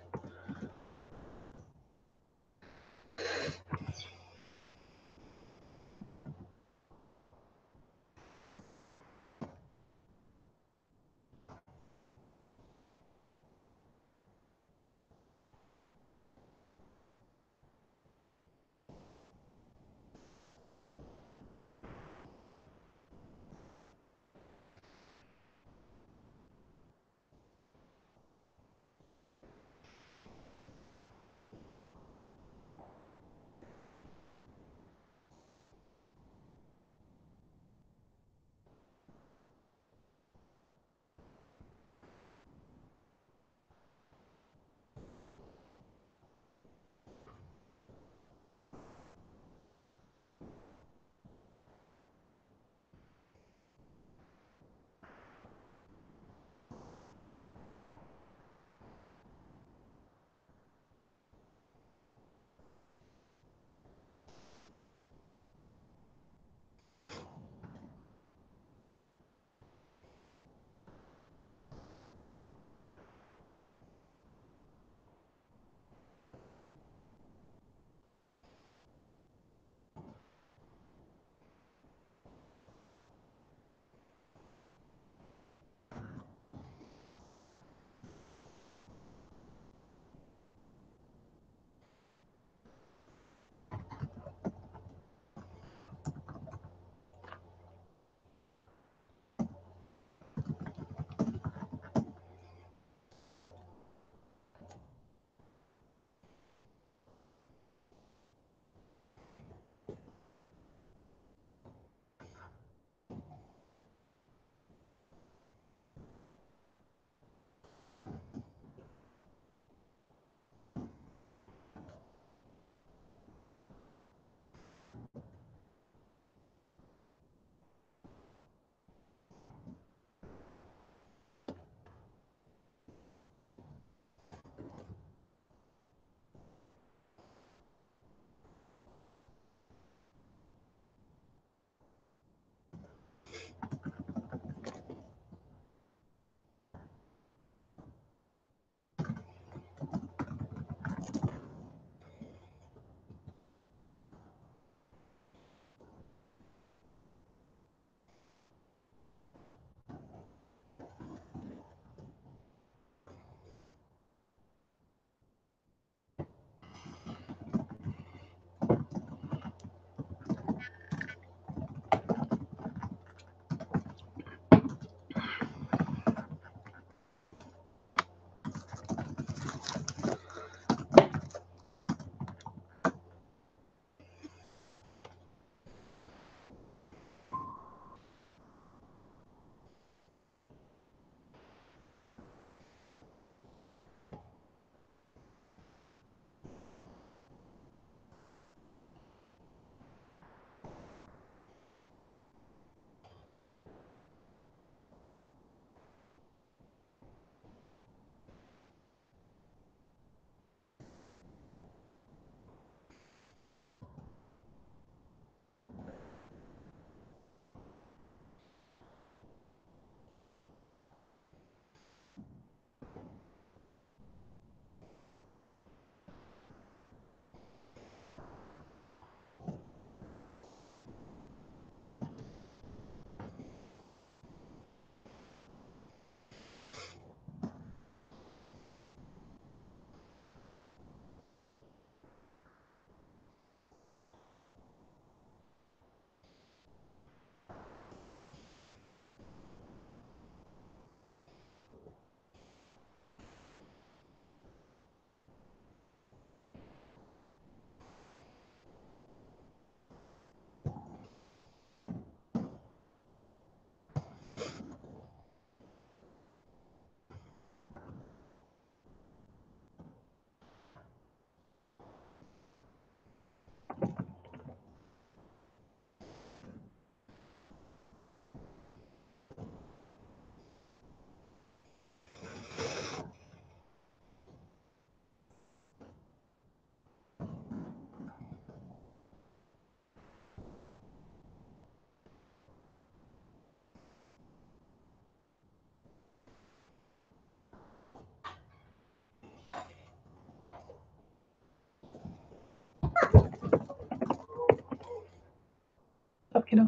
Speaker 1: kiddo.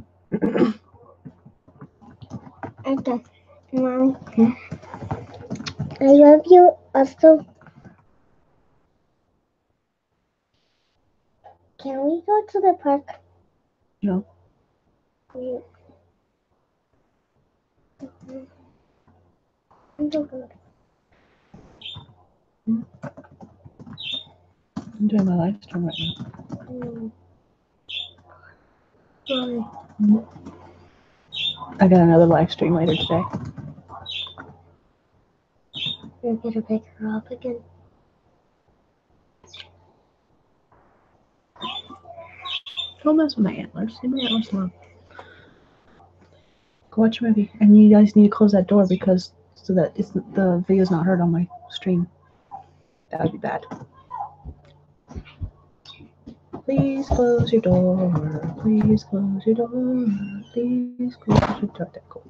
Speaker 3: Okay. Mommy. I love you also. Can we go to the park?
Speaker 1: No.
Speaker 3: We-
Speaker 1: I'm doing my live stream right now.
Speaker 3: Mommy.
Speaker 1: I got another live stream later today.
Speaker 3: You're gonna pick her up again.
Speaker 1: Don't mess with my antlers. Leave my antlers alone. Go watch a movie. And you guys need to close that door because so that the video's not heard on my stream. That would be bad. Please close your door. Please close your door. Please close your door. Okay, cool.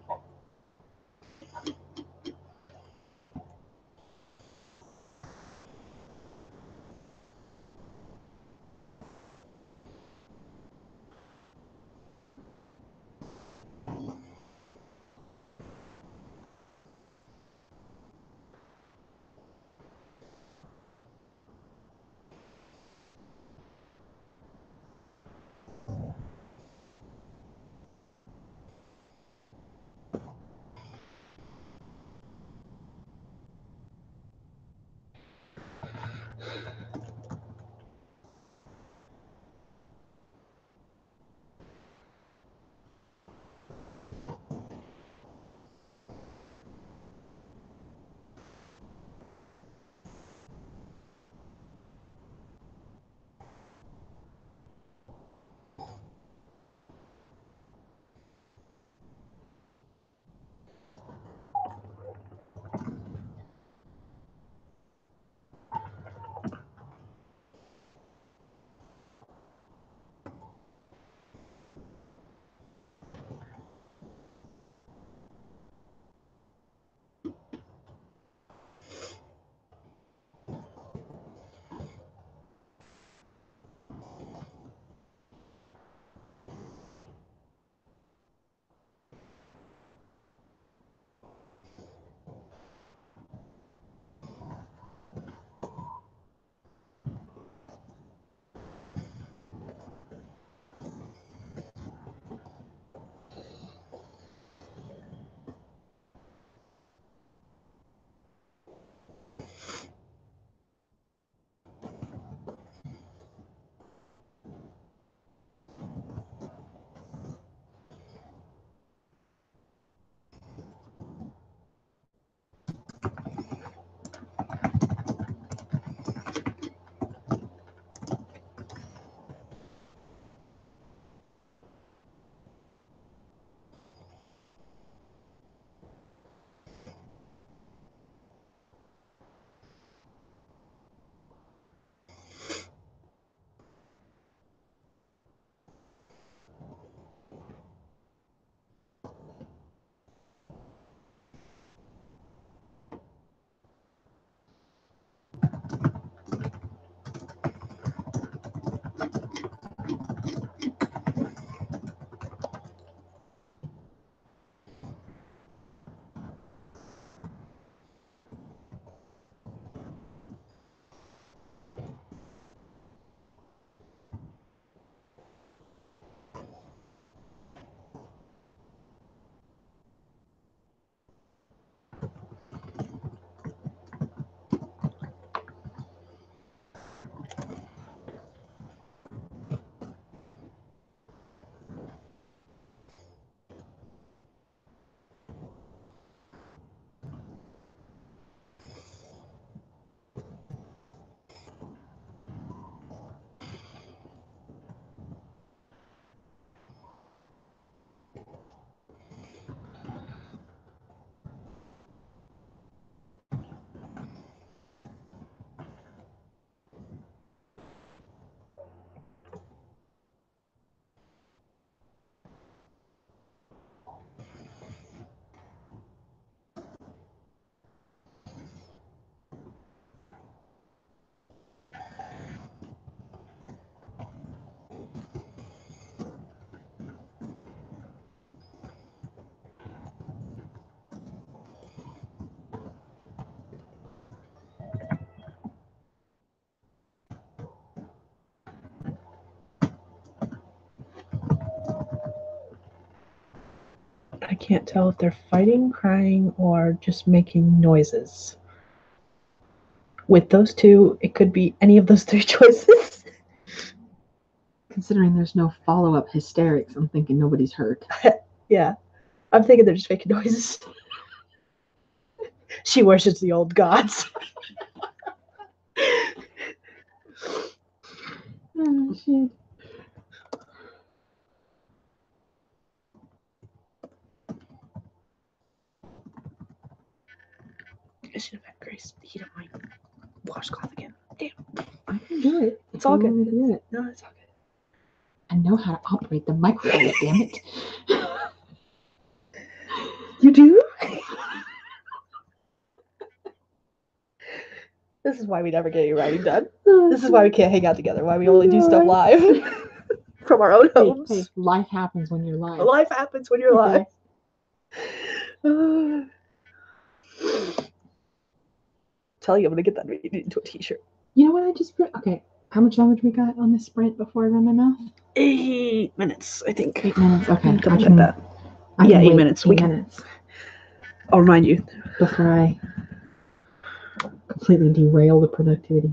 Speaker 1: I can't tell if they're fighting, crying, or just making noises. With those two, it could be any of those three choices.
Speaker 2: Considering there's no follow-up hysterics, I'm thinking nobody's hurt.
Speaker 1: Yeah. I'm thinking they're just making noises. She worships the old gods.
Speaker 2: Oh, shit.
Speaker 1: I should have had Grace heat up my washcloth again. Damn.
Speaker 2: I can do it.
Speaker 1: It's all
Speaker 2: If you
Speaker 1: good.
Speaker 2: want me to do it.
Speaker 1: No, it's all good.
Speaker 2: I know how to operate the microwave, damn it.
Speaker 1: You do? This is why we never get any writing done. This is why we can't hang out together. Why we only do stuff live from our own homes.
Speaker 2: Hey, life happens when you're live.
Speaker 1: Life happens when you're live. Tell you I'm gonna get that made into a t-shirt.
Speaker 2: You know what I just put? Okay, how much longer do we got on this sprint before I run my mouth?
Speaker 1: 8 minutes, I think.
Speaker 2: 8 minutes. Okay,
Speaker 1: Double check that.
Speaker 2: I
Speaker 1: Yeah,
Speaker 2: can
Speaker 1: 8
Speaker 2: wait
Speaker 1: minutes.
Speaker 2: 8 minutes
Speaker 1: I'll remind you.
Speaker 2: before I completely derail the productivity.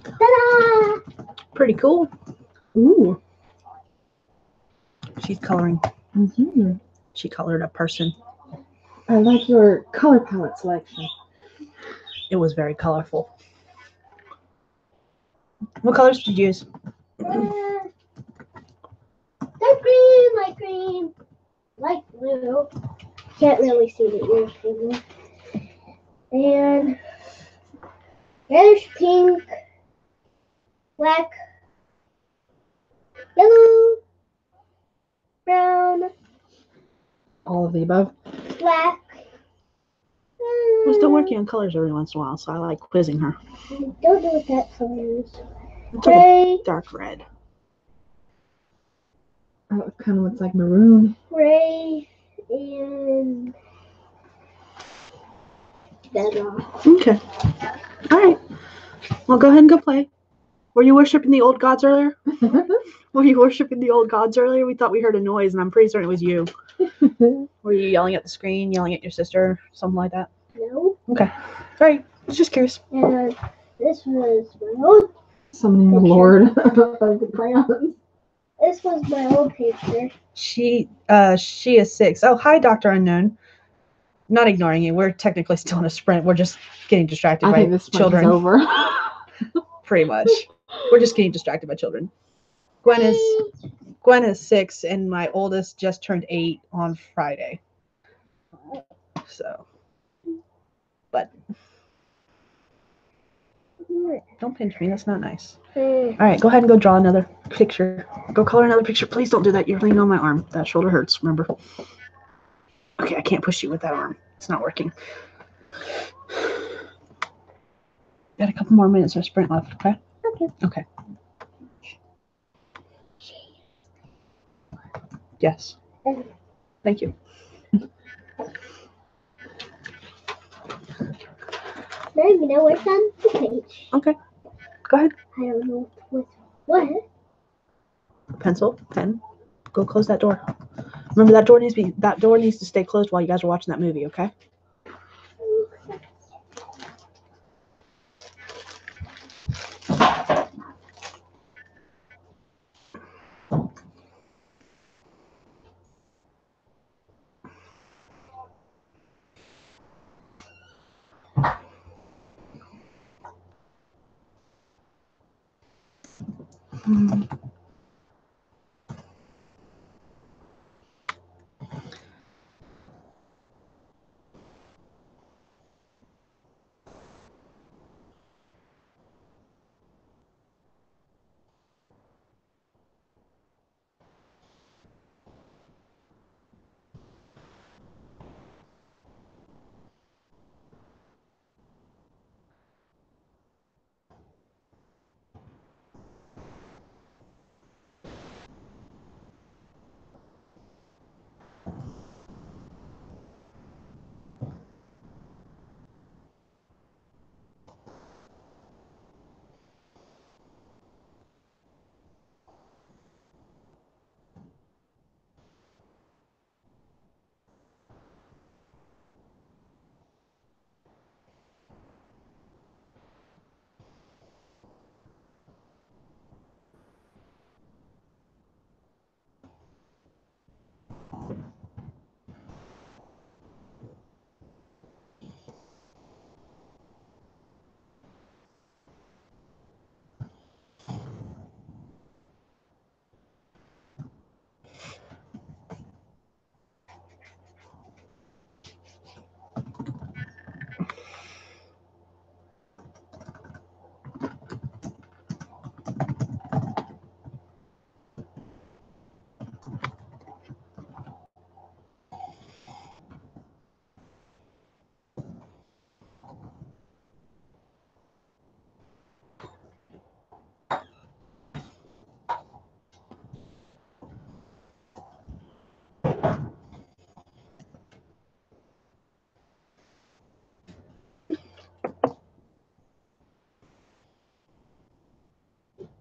Speaker 3: Ta-da!
Speaker 1: Pretty cool.
Speaker 2: Ooh.
Speaker 1: She's coloring.
Speaker 2: Mm-hmm.
Speaker 1: She colored a person.
Speaker 2: I like your color palette selection.
Speaker 1: It was very colorful. What colors did you use?
Speaker 3: Dark green, light green, light blue. Can't really see the ears from me. And reddish pink, black, yellow, brown,
Speaker 2: All of the above.
Speaker 3: black.
Speaker 1: I'm still working on colors every once in a while, so I like quizzing her.
Speaker 3: Don't know what that color is.
Speaker 1: It's like a
Speaker 3: Gray,
Speaker 1: dark red.
Speaker 2: Oh, it kind of looks like maroon.
Speaker 3: gray, and bedrock.
Speaker 1: Okay. All right. Well, go ahead and go play. Were you worshiping the old gods earlier? Were you worshiping the old gods earlier? We thought we heard a noise, and I'm pretty certain it was you. Were you yelling at the screen, yelling at your sister, something like that?
Speaker 3: No.
Speaker 1: Okay. All right. I was just curious.
Speaker 3: And this was my old.
Speaker 2: Summoning the Lord of the crayons.
Speaker 3: This was my old picture.
Speaker 1: She is 6. Oh, hi, Dr. Unknown. Not ignoring you. We're technically still in a sprint. We're just getting distracted
Speaker 2: I
Speaker 1: by
Speaker 2: think this sprint
Speaker 1: children.
Speaker 2: is over.
Speaker 1: Pretty much. We're just getting distracted by children. Gwen is 6, and my oldest just turned 8 on Friday. So, but don't pinch me. That's not nice. All right, go ahead and go draw another picture. Go color another picture. Please don't do that. You're leaning on my arm. That shoulder hurts, remember? Okay, I can't push you with that arm. It's not working. Got a couple more minutes of sprint left, okay? Okay. Yes. Thank you.
Speaker 3: Now you know what's on the page.
Speaker 1: Okay. Go ahead.
Speaker 3: I don't know what.
Speaker 1: Pencil, pen. Go close that door. Remember that door needs to stay closed while you guys are watching that movie, okay?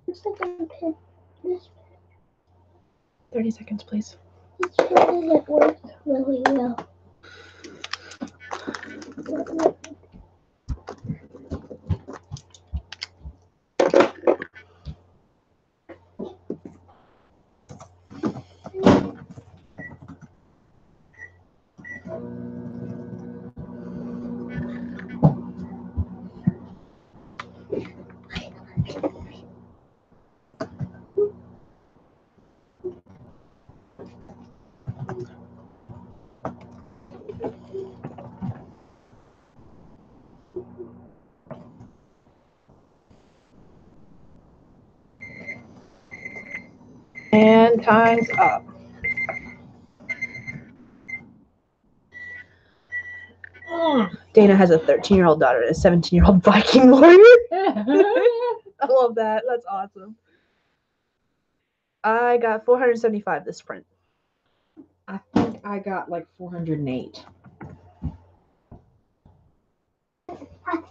Speaker 3: Looks like I'm pin. This
Speaker 1: 30 seconds, please.
Speaker 3: pen doesn't work really well.
Speaker 1: And time's up. Dana has a 13-year-old daughter and a 17-year-old Viking warrior. I love that. That's awesome. I got 475 this sprint.
Speaker 2: I think I got like 408.
Speaker 3: Hut.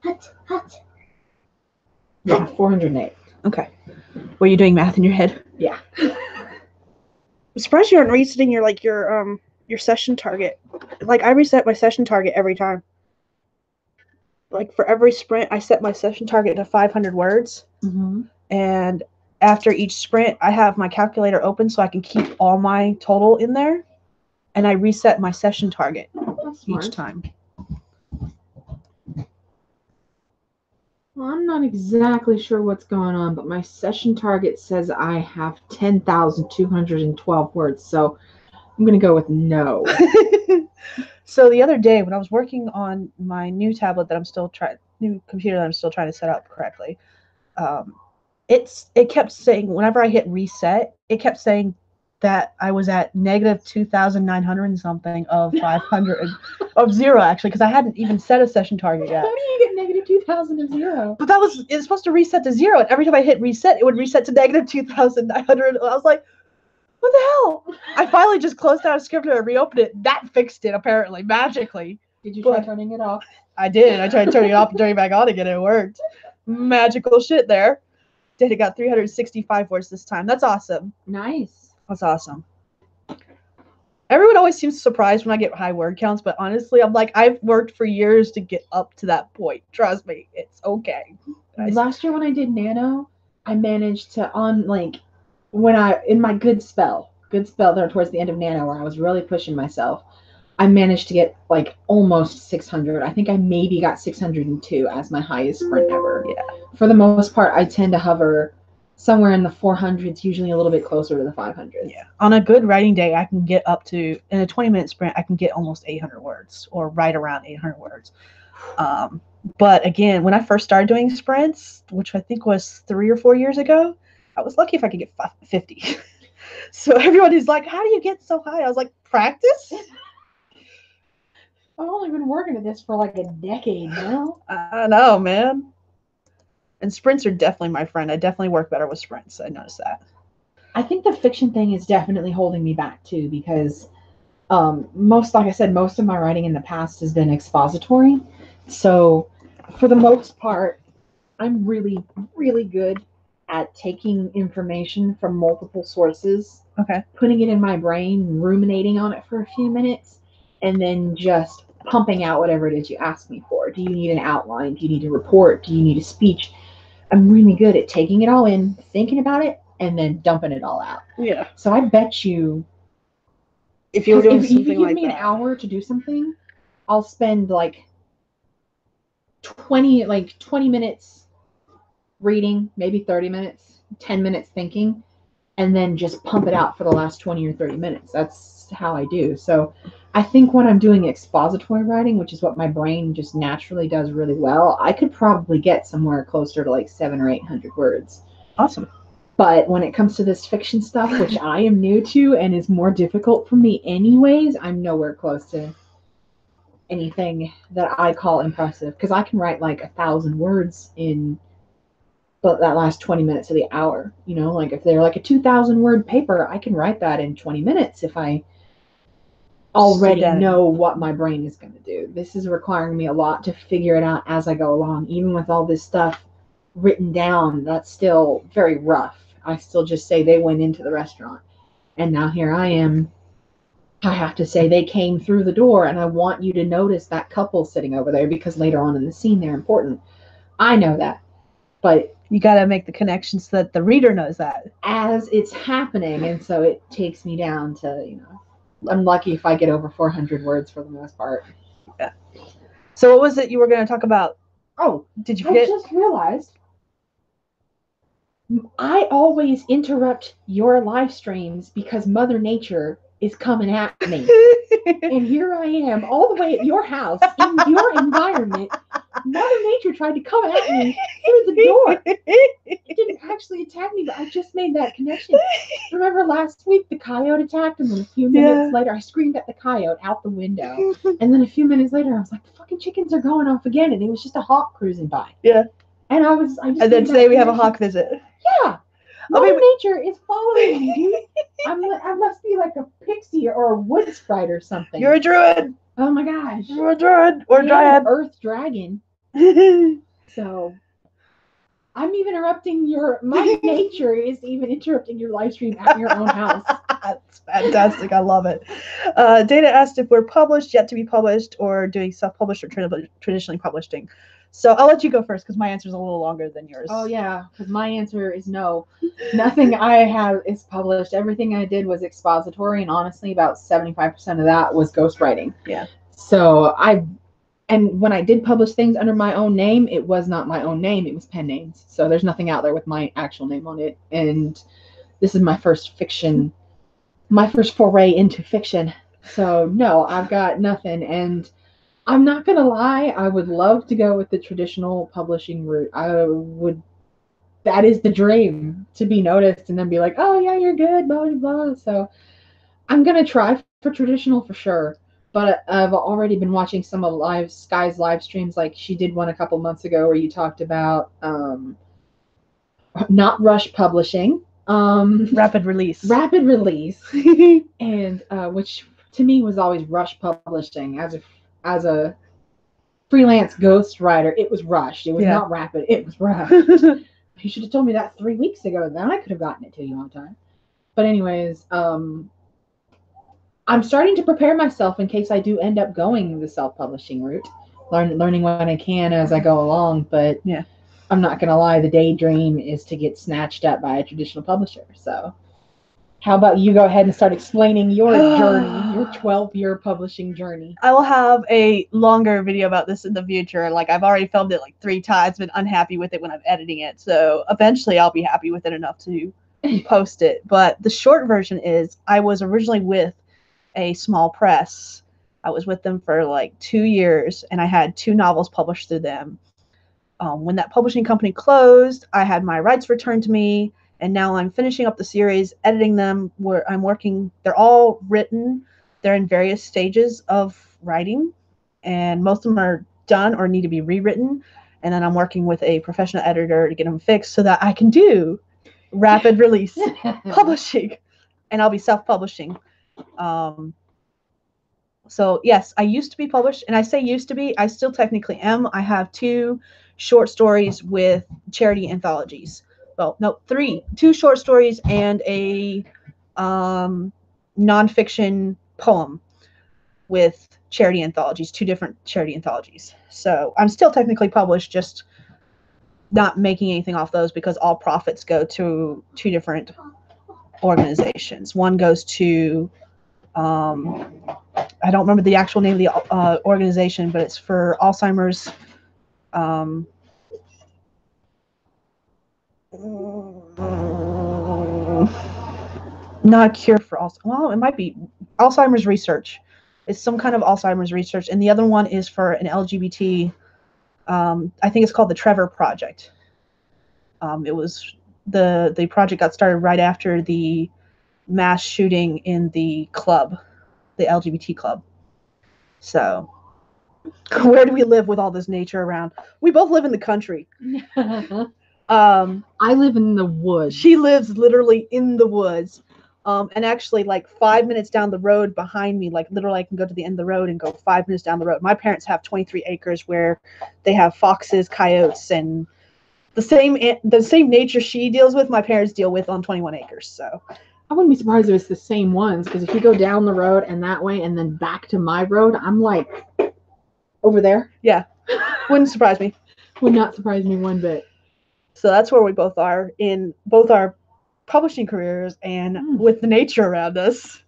Speaker 3: Hut.
Speaker 2: Yeah, 408.
Speaker 1: Okay. Were you doing math in your head?
Speaker 2: Yeah.
Speaker 1: I'm surprised you aren't resetting your session target. Like I reset my session target every time. Like for every sprint, I set my session target to 500 words, and after each sprint, I have my calculator open so I can keep all my total in there, and I reset my session target each time.
Speaker 2: Well, I'm not exactly sure what's going on, but my session target says I have 10,212 words, so I'm going to go with no.
Speaker 1: So the other day when I was working on my new tablet that new computer that I'm still trying to set up correctly, it kept saying whenever I hit reset, it kept saying that I was at negative 2,900 and something of 500 of zero actually, because I hadn't even set a session target yet.
Speaker 2: How do you get negative 2,000 of zero?
Speaker 1: But it's supposed to reset to zero, and every time I hit reset, it would reset to negative 2,900. I was like, what the hell? I finally just closed down a scripter and reopened it. That fixed it, apparently, magically.
Speaker 2: Did you try turning it off?
Speaker 1: I did. I tried turning it off and turning it back on again, and it worked. Magical shit there. Did it got 365 words this time. That's awesome.
Speaker 2: Nice.
Speaker 1: That's awesome. Everyone always seems surprised when I get high word counts, but honestly, I'm like, I've worked for years to get up to that point. Trust me, it's okay.
Speaker 2: Last year when I did Nano, I managed to in my good spell there towards the end of Nano where I was really pushing myself, I managed to get like almost 600. I think I maybe got 602 as my highest sprint ever.
Speaker 1: Yeah.
Speaker 2: For the most part, I tend to hover somewhere in the 400s, usually a little bit closer to the 500s.
Speaker 1: Yeah. On a good writing day, I can get up to, in a 20-minute sprint, I can get almost 800 words or right around 800 words. But again, when I first started doing sprints, which I think was 3 or 4 years ago, I was lucky if I could get 50. So everybody's like, how do you get so high? I was like, practice?
Speaker 2: I've only been working at this for like a decade now.
Speaker 1: I know, man. And sprints are definitely my friend. I definitely work better with sprints. I noticed that.
Speaker 2: I think the fiction thing is definitely holding me back too, because most of my writing in the past has been expository. So for the most part, I'm really, really good at taking information from multiple sources, putting it in my brain, ruminating on it for a few minutes, and then just pumping out whatever it is you ask me for. Do you need an outline? Do you need a report? Do you need a speech? I'm really good at taking it all in, thinking about it, and then dumping it all out.
Speaker 1: Yeah.
Speaker 2: So I bet you,
Speaker 1: if you give
Speaker 2: me an hour to do something, I'll spend like 20 minutes reading, maybe 30 minutes, 10 minutes thinking, and then just pump it out for the last 20 or 30 minutes. That's how I do. So I think when I'm doing expository writing, which is what my brain just naturally does really well, I could probably get somewhere closer to like 700 or 800 words.
Speaker 1: Awesome.
Speaker 2: But when it comes to this fiction stuff, which I am new to and is more difficult for me anyways, I'm nowhere close to anything that I call impressive, because I can write like 1,000 words in that last 20 minutes of the hour. You know, like if they're like a 2,000 word paper, I can write that in 20 minutes if I already know what my brain is going to do. This is requiring me a lot to figure it out as I go along. Even with all this stuff written down, that's still very rough. I still just say they went into the restaurant, and now here I am. I have to say they came through the door, and I want you to notice that couple sitting over there because later on in the scene they're important. I know that, but
Speaker 1: you got to make the connection so that the reader knows that
Speaker 2: as it's happening, and so it takes me down to, you know, I'm lucky if I get over 400 words for the most part.
Speaker 1: Yeah. So what was it you were going to talk about?
Speaker 2: Oh,
Speaker 1: did you forget?
Speaker 2: I just realized I always interrupt your live streams because Mother Nature is coming at me. And here I am, all the way at your house, in your environment. Mother Nature tried to come at me through the door. It didn't actually attack me, but I just made that connection. Remember last week the coyote attacked, and then a few minutes later I screamed at the coyote out the window. And then a few minutes later I was like, the fucking chickens are going off again, and it was just a hawk cruising by.
Speaker 1: Yeah.
Speaker 2: And
Speaker 1: and then today we have a hawk visit.
Speaker 2: Yeah. Mother Nature is following me, dude. I must be like a pixie or a wood sprite or something.
Speaker 1: You're a druid.
Speaker 2: Oh my gosh.
Speaker 1: You're a druid or dryad.
Speaker 2: Earth dragon. So I'm even interrupting my nature is even interrupting your live stream at your own house.
Speaker 1: That's fantastic. I love it. Dana asked if we're published, yet to be published, or doing self-published or traditionally publishing. So I'll let you go first because my answer is a little longer than yours.
Speaker 2: Oh yeah, because my answer is no. Nothing I have is published. Everything I did was expository, and honestly, about 75% of that was ghostwriting.
Speaker 1: Yeah.
Speaker 2: So and when I did publish things under my own name, it was not my own name, it was pen names. So there's nothing out there with my actual name on it. And this is my first foray into fiction. So no, I've got nothing. And I'm not going to lie, I would love to go with the traditional publishing route. That is the dream, to be noticed and then be like, oh yeah, you're good, blah, blah, blah. So I'm going to try for traditional for sure. But I've already been watching some of Sky's live streams. Like she did one a couple months ago where you talked about not rush publishing,
Speaker 1: rapid release,
Speaker 2: and which to me was always rush publishing. As a freelance ghostwriter, it was rushed. It was not rapid. It was rushed. You should have told me that 3 weeks ago. Then I could have gotten it to you on time. But anyways, I'm starting to prepare myself in case I do end up going the self-publishing route, learning what I can as I go along. But
Speaker 1: yeah,
Speaker 2: I'm not going to lie, the daydream is to get snatched up by a traditional publisher. So how about you go ahead and start explaining your journey, your 12-year publishing journey?
Speaker 1: I will have a longer video about this in the future. Like I've already filmed it like 3 times, been unhappy with it when I'm editing it. So eventually I'll be happy with it enough to post it. But the short version is I was originally with a small press. I was with them for like 2 years, and I had 2 novels published through them. When that publishing company closed, I had my rights returned to me, and now I'm finishing up the series, editing them. Where I'm working, they're all written. They're in various stages of writing, and most of them are done or need to be rewritten. And then I'm working with a professional editor to get them fixed so that I can do rapid release publishing, and I'll be self-publishing. So yes, I used to be published, and I say used to be, I still technically am. I have 2 short stories with charity anthologies. Well, no, 2 short stories and a nonfiction poem with charity anthologies, 2 different charity anthologies. So I'm still technically published, just not making anything off those because all profits go to 2 different organizations. One goes to I don't remember the actual name of the organization, but it's for Alzheimer's. Not a cure for Alzheimer's. Well, it might be Alzheimer's research. It's some kind of Alzheimer's research, and the other one is for an LGBT. I think it's called the Trevor Project. It was the project got started right after the mass shooting in the club, the LGBT club. So where do we live with all this nature around? We both live in the country.
Speaker 2: I live in the woods.
Speaker 1: She lives literally in the woods. And actually like 5 minutes down the road behind me, like literally I can go to the end of the road and go 5 minutes down the road. My parents have 23 acres where they have foxes, coyotes, and the same nature she deals with, my parents deal with on 21 acres. So
Speaker 2: I wouldn't be surprised if it's the same ones, because if you go down the road and that way and then back to my road, I'm like over there.
Speaker 1: Yeah. Wouldn't surprise me.
Speaker 2: Would not surprise me one bit.
Speaker 1: So that's where we both are in both our publishing careers and with the nature around us.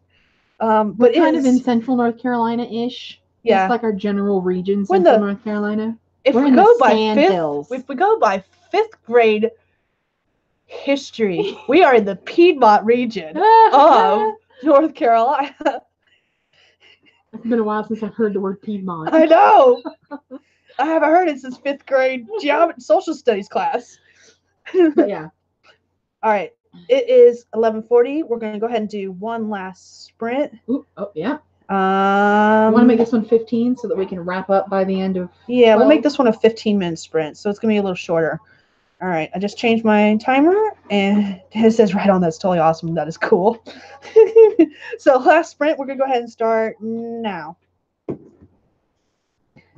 Speaker 2: But kind of in central North Carolina-ish.
Speaker 1: Yeah.
Speaker 2: It's like our general region, central North Carolina.
Speaker 1: If we go by 5th grade history, we are in the Piedmont region of North Carolina.
Speaker 2: It's been a while since I've heard the word Piedmont.
Speaker 1: I know. I haven't heard it since 5th grade social studies class.
Speaker 2: But yeah.
Speaker 1: All right. It is 11:40. We're going to go ahead and do one last sprint.
Speaker 2: Ooh, oh, yeah. I want to make this one 15 so that we can wrap up by the end of
Speaker 1: 12. We'll make this one a 15-minute sprint, so it's going to be a little shorter. All right, I just changed my timer, and it says right on that's totally awesome. That is cool. So last sprint, we're going to go ahead and start now.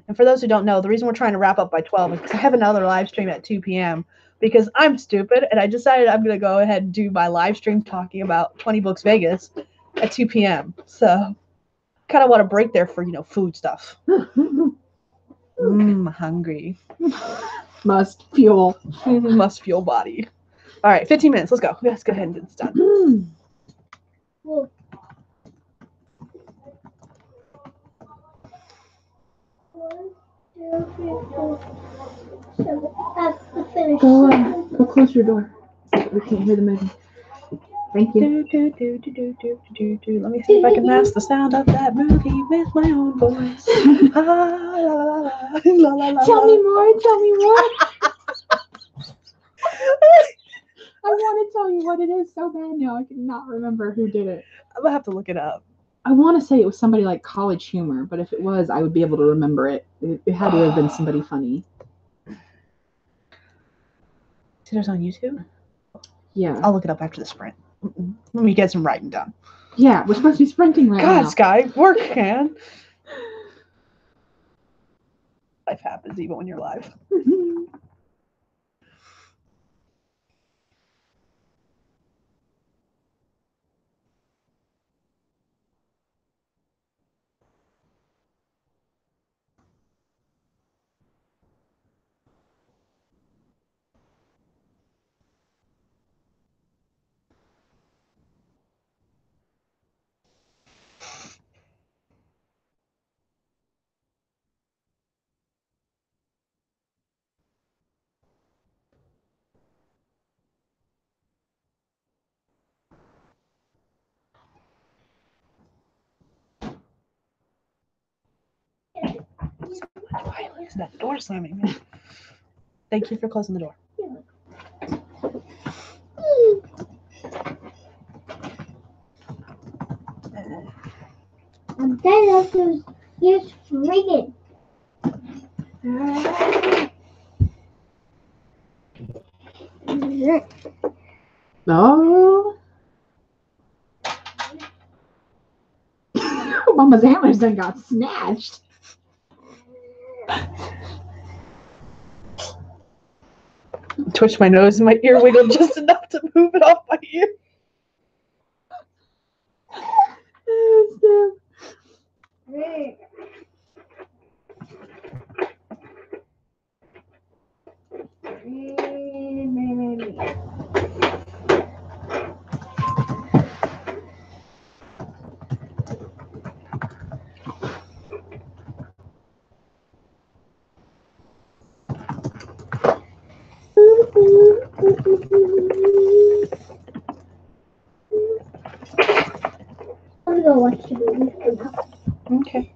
Speaker 1: And for those who don't know, the reason we're trying to wrap up by 12 is because I have another live stream at 2 p.m. because I'm stupid and I decided I'm going to go ahead and do my live stream talking about 20 Books Vegas at 2 p.m. So kind of want to break there for, food stuff. Hungry.
Speaker 2: Must fuel.
Speaker 1: Must fuel body. All right, 15 minutes. Let's go. Let's go ahead and get this done.
Speaker 3: Well, 1, 2, 3, 4, 7. That's the finish.
Speaker 2: Go close your door. We can't hear the movie. Thank you.
Speaker 1: Let me see if I can mask the sound of that movie with my own voice.
Speaker 2: Tell me more. Tell me more. I want to tell you what it is so bad now. I cannot remember who did it.
Speaker 1: I'm gonna have to look it up.
Speaker 2: I want to say it was somebody like College Humor, but if it was, I would be able to remember it. It had to have been somebody funny.
Speaker 1: See, there's on YouTube.
Speaker 2: Yeah.
Speaker 1: I'll look it up after the sprint. Let me get some writing done.
Speaker 2: Yeah, we're supposed to be sprinting right now.
Speaker 1: God, Sky, work, man. Life happens even when you're live. Violence, that door slamming, man. Thank you for closing the door.
Speaker 3: I'm dead after you're springing.
Speaker 2: Oh. Mama's hammers then got snatched.
Speaker 1: Twitch my nose and my ear wiggled just enough to move it off my ear.
Speaker 3: I'm gonna watch the movie.
Speaker 1: Okay.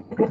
Speaker 3: Boy,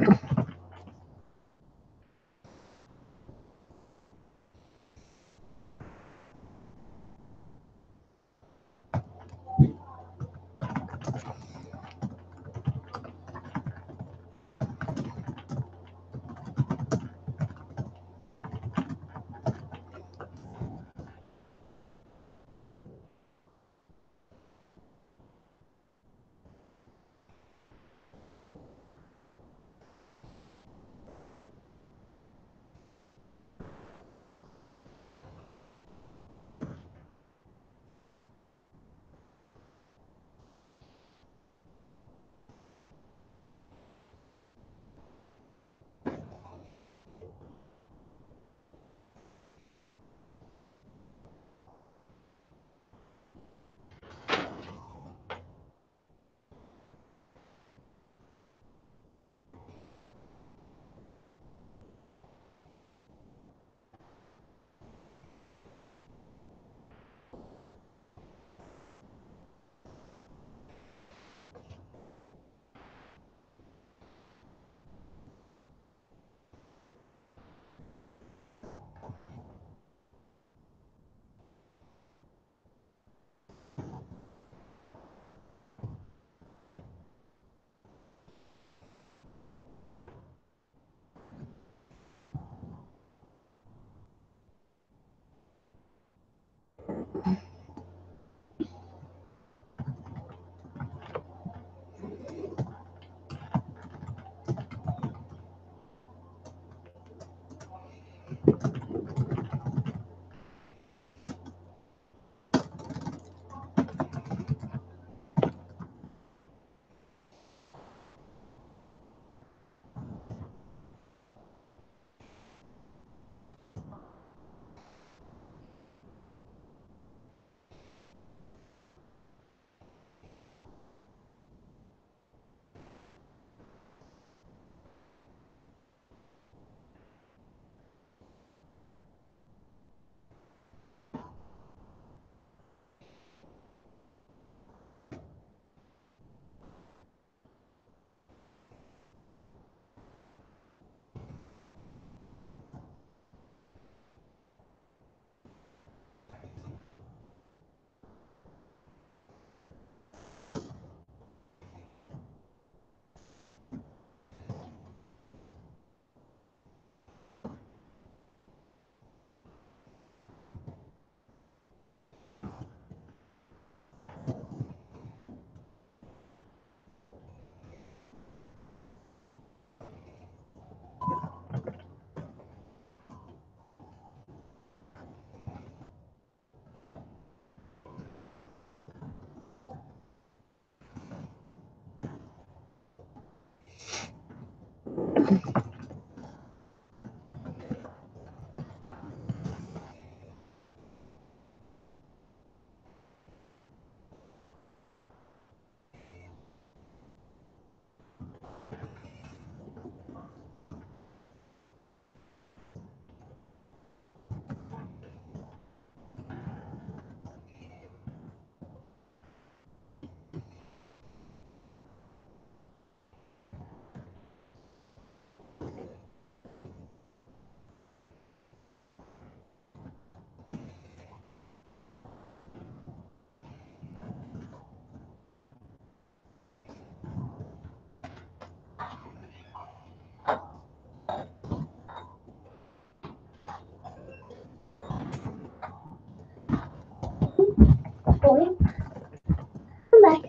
Speaker 3: come back.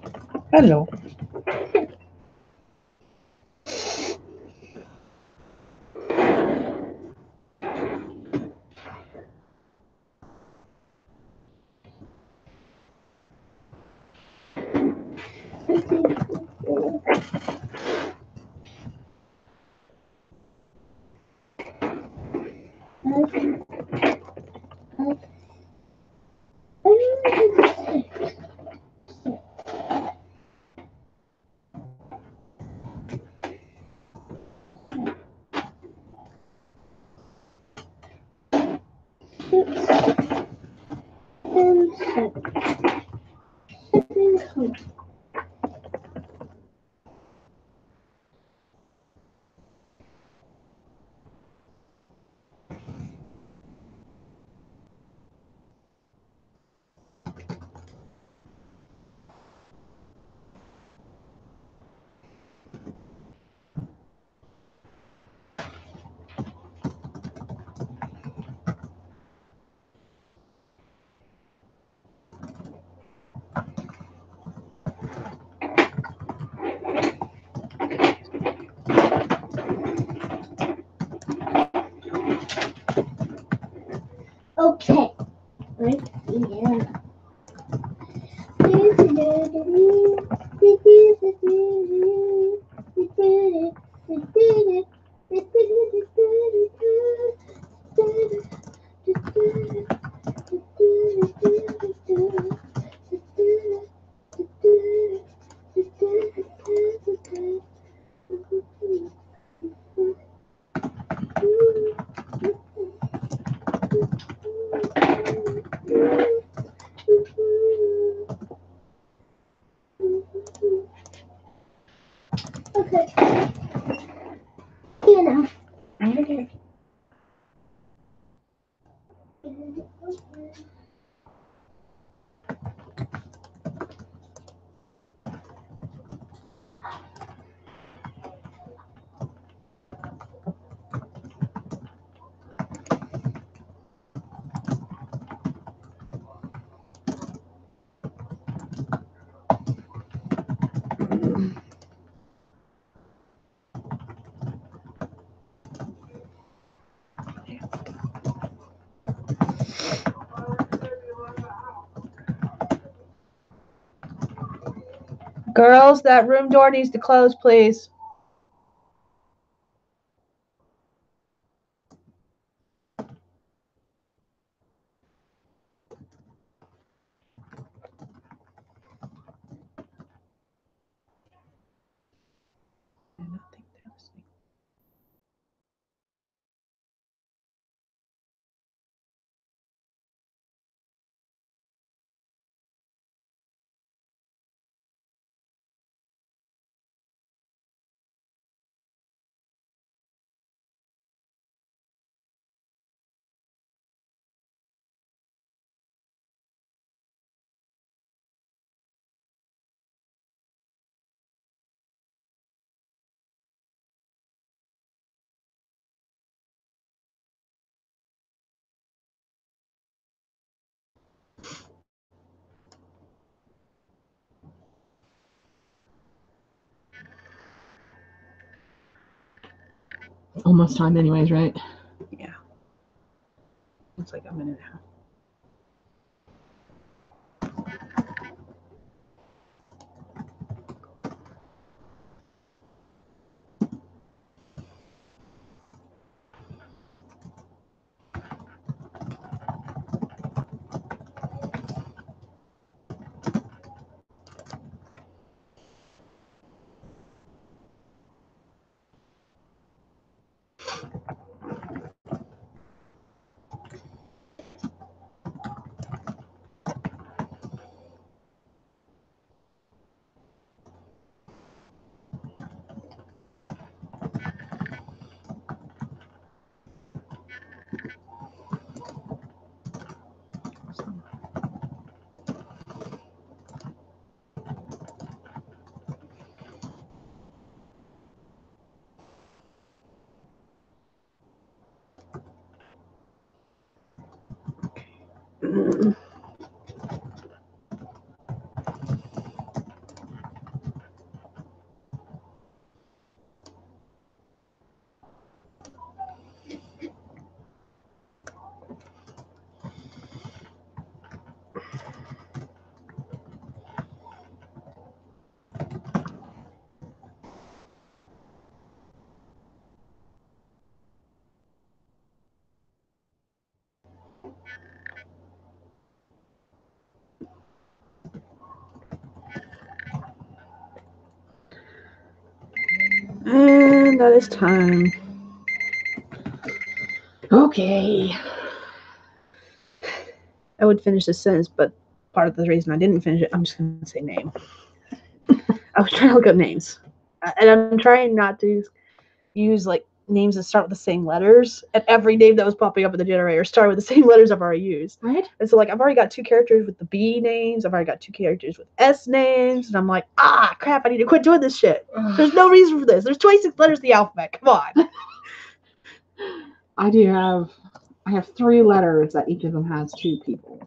Speaker 1: Hello.
Speaker 3: Okay. You know.
Speaker 1: Okay. Girls, that room door needs to close, please. I don't think they're listening.
Speaker 2: Almost time anyways, right?
Speaker 1: Yeah. It's like a minute and a half. And that is time.
Speaker 2: Okay.
Speaker 1: I would finish this sentence, but part of the reason I didn't finish it, I'm just going to say name. I was trying to look up names. And I'm trying not to use like names that start with the same letters. And every name that was popping up in the generator started with the same letters I've already used.
Speaker 2: Right?
Speaker 1: And so like I've already got 2 characters with the B names. I've already got 2 characters with S names. And I'm like, crap, I need to quit doing this shit. There's no reason for this. There's 26 letters in the alphabet. Come on.
Speaker 2: I have 3 letters that each of them has 2 people.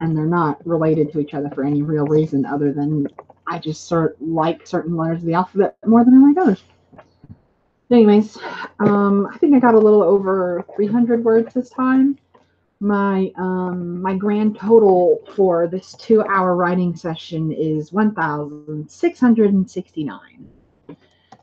Speaker 2: And they're not related to each other for any real reason other than I just like certain letters of the alphabet more than I like others. Anyways, I think I got a little over 300 words this time. My my grand total for this 2-hour writing session is 1,669.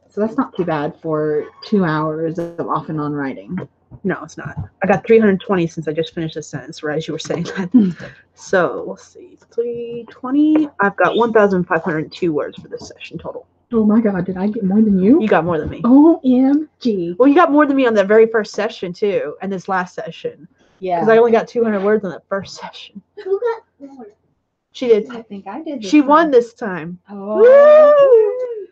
Speaker 2: So that's not too bad for 2 hours of off and on writing.
Speaker 1: No, it's not. I got 320 since I just finished this sentence, right as you were saying that. So let's see, 320. I've got 1,502 words for this session total.
Speaker 2: Oh my God, did I get more than you?
Speaker 1: You got more than me.
Speaker 2: OMG.
Speaker 1: Well, you got more than me on that very first session too, and this last session.
Speaker 2: Yeah.
Speaker 1: Because I only got 200 words on that first session.
Speaker 3: Who got more?
Speaker 1: She did.
Speaker 2: I think I did.
Speaker 1: She won this time.
Speaker 2: Oh.
Speaker 1: Woo!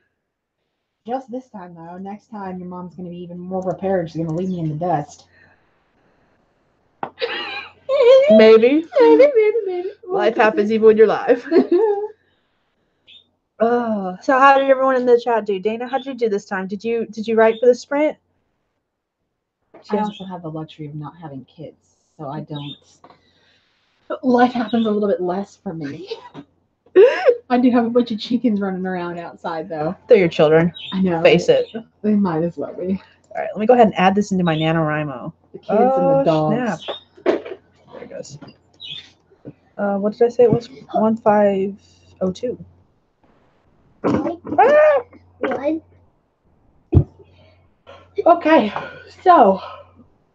Speaker 2: Just this time, though. Next time, your mom's going to be even more prepared. She's going to leave me in the dust.
Speaker 1: Maybe.
Speaker 2: Maybe.
Speaker 1: Life happens even when you're live. Oh, so how did everyone in the chat do? Dana, how did you do this time? Did you write for the sprint?
Speaker 2: I also have the luxury of not having kids, so I don't. Life happens a little bit less for me. I do have a bunch of chickens running around outside, though.
Speaker 1: They're your children.
Speaker 2: I know.
Speaker 1: Face it.
Speaker 2: They might as well be.
Speaker 1: All right, let me go ahead and add this into my NaNoWriMo.
Speaker 2: The kids and the dogs.
Speaker 1: Snap. There it goes. What did I say it was? 1,502.
Speaker 3: One.
Speaker 2: Okay, so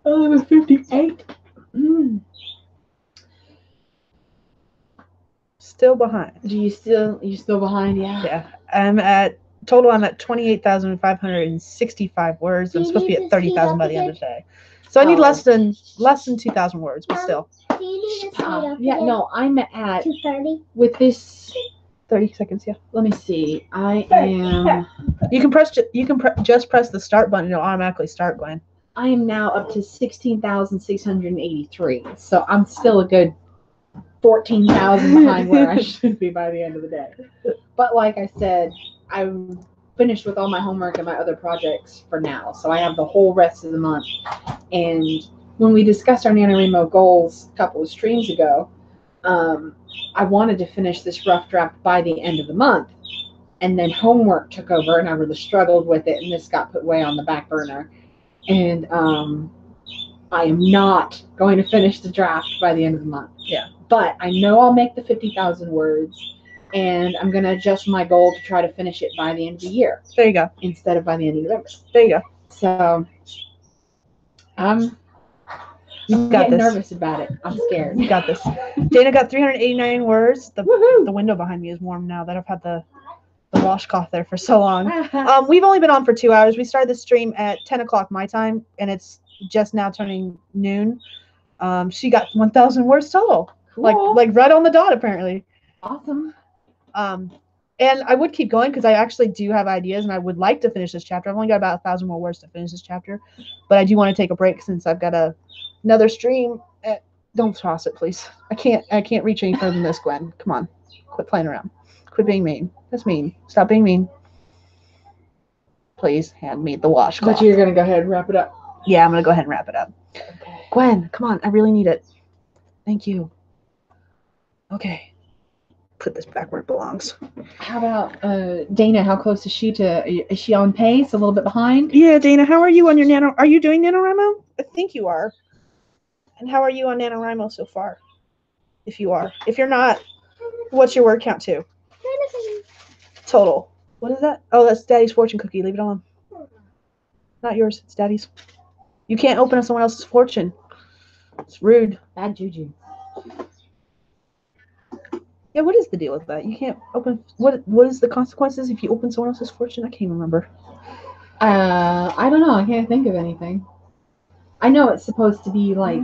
Speaker 2: 58.
Speaker 1: Still behind.
Speaker 2: You still behind? Yeah.
Speaker 1: Yeah, I'm at 28,565 words.
Speaker 3: Do
Speaker 1: I'm
Speaker 3: you
Speaker 1: supposed to be
Speaker 3: need
Speaker 1: at
Speaker 3: to
Speaker 1: 30,000
Speaker 3: speed
Speaker 1: by
Speaker 3: up
Speaker 1: the end of
Speaker 3: again?
Speaker 1: the day. So I need
Speaker 2: Oh.
Speaker 1: less than 2,000 words, but still
Speaker 3: Do you need to speed up
Speaker 2: Yeah,
Speaker 3: again?
Speaker 2: no, I'm at
Speaker 3: 2:30.
Speaker 2: with this.
Speaker 1: 30 seconds. Yeah.
Speaker 2: Let me see. I am
Speaker 1: You can just press the start button. It'll automatically start, Gwen.
Speaker 2: I am now up to 16,683. So I'm still a good 14,000 behind where I should be by the end of the day. But like I said, I'm finished with all my homework and my other projects for now. So I have the whole rest of the month. And when we discussed our NaNoWriMo goals a couple of streams ago, I wanted to finish this rough draft by the end of the month. And then homework took over and I really struggled with it. And this got put way on the back burner. And I am not going to finish the draft by the end of the month.
Speaker 1: Yeah.
Speaker 2: But I know I'll make the 50,000 words. And I'm going to adjust my goal to try to finish it by the end of the year.
Speaker 1: There you go.
Speaker 2: Instead of by the end of November.
Speaker 1: There you go.
Speaker 2: So I'm
Speaker 1: You got
Speaker 2: getting
Speaker 1: this.
Speaker 2: nervous about it. I'm scared.
Speaker 1: You got this. Dana got 389 words.
Speaker 2: Woohoo!
Speaker 1: The window behind me is warm now that I've had the washcloth there for so long. We've only been on for 2 hours. We started the stream at 10 o'clock my time, and it's just now turning noon. She got 1,000 words total.
Speaker 2: Cool.
Speaker 1: Like right on the dot, apparently.
Speaker 2: Awesome.
Speaker 1: And I would keep going because I actually do have ideas, and I would like to finish this chapter. I've only got about 1,000 more words to finish this chapter, but I do want to take a break since I've got another stream. Don't toss it, please. I can't reach any further than this, Gwen. Come on, quit playing around. Quit being mean. That's mean. Stop being mean. Please hand me the washcloth.
Speaker 2: But you're going to go ahead and wrap it up.
Speaker 1: Yeah, I'm gonna go ahead and wrap it up.
Speaker 2: Okay.
Speaker 1: Gwen, come on. I really need it. Thank you. Okay. Put this back where it belongs.
Speaker 2: How about Dana? How close is she to? Is she on pace? A little bit behind?
Speaker 1: Yeah, Dana, how are you on your Are you doing NaNoWriMo? I think you are. And how are you on NaNoWriMo so far? If you are. If you're not, what's your word count to? Total. What is that? Oh, that's Daddy's fortune cookie. Leave it alone. Not yours. It's Daddy's. You can't open someone else's fortune. It's rude.
Speaker 2: Bad juju.
Speaker 1: Yeah, what is the deal with that? You can't open. What is the consequences if you open someone else's fortune? I can't remember.
Speaker 2: I don't know. I can't think of anything. I know it's supposed to be like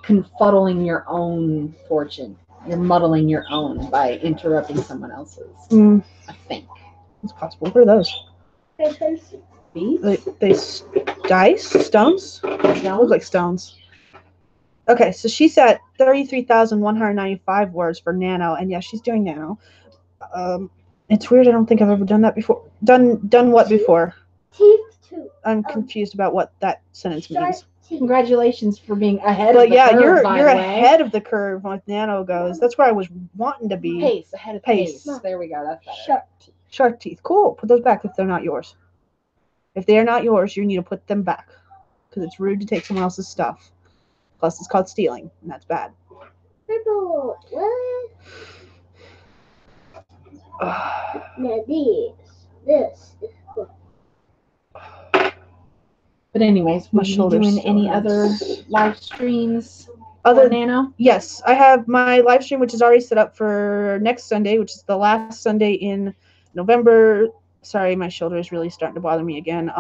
Speaker 2: confuddling your own fortune. You're muddling your own by interrupting someone else's. I think
Speaker 1: It's possible. What are those?
Speaker 2: bees.
Speaker 1: They dice? Stones? They look like stones. Okay, so she's at 33,195 words for Nano, and yeah, she's doing Nano. It's weird. I don't think I've ever done that before. Done what before? I'm confused about what that sentence means.
Speaker 2: Congratulations for being ahead
Speaker 1: But
Speaker 2: of the
Speaker 1: yeah,
Speaker 2: curve,
Speaker 1: you're
Speaker 2: by the way.
Speaker 1: ahead of the curve when Nano goes. That's where I was wanting to be.
Speaker 2: Pace, ahead of
Speaker 1: Pace.
Speaker 2: pace. There we go. That's better.
Speaker 1: Shark teeth. Cool. Put those back if they're not yours. If they are not yours, you need to put them back because it's rude to take someone else's stuff. Plus, it's called stealing, and that's bad.
Speaker 4: Purple. What? Now this is cool.
Speaker 2: But anyways,
Speaker 1: My
Speaker 2: will you be
Speaker 1: shoulder
Speaker 2: doing
Speaker 1: still
Speaker 2: any
Speaker 1: hurts.
Speaker 2: other live streams
Speaker 1: Other
Speaker 2: for Nano?
Speaker 1: Yes, I have my live stream, which is already set up for next Sunday, which is the last Sunday in November. Sorry, my shoulder is really starting to bother me again.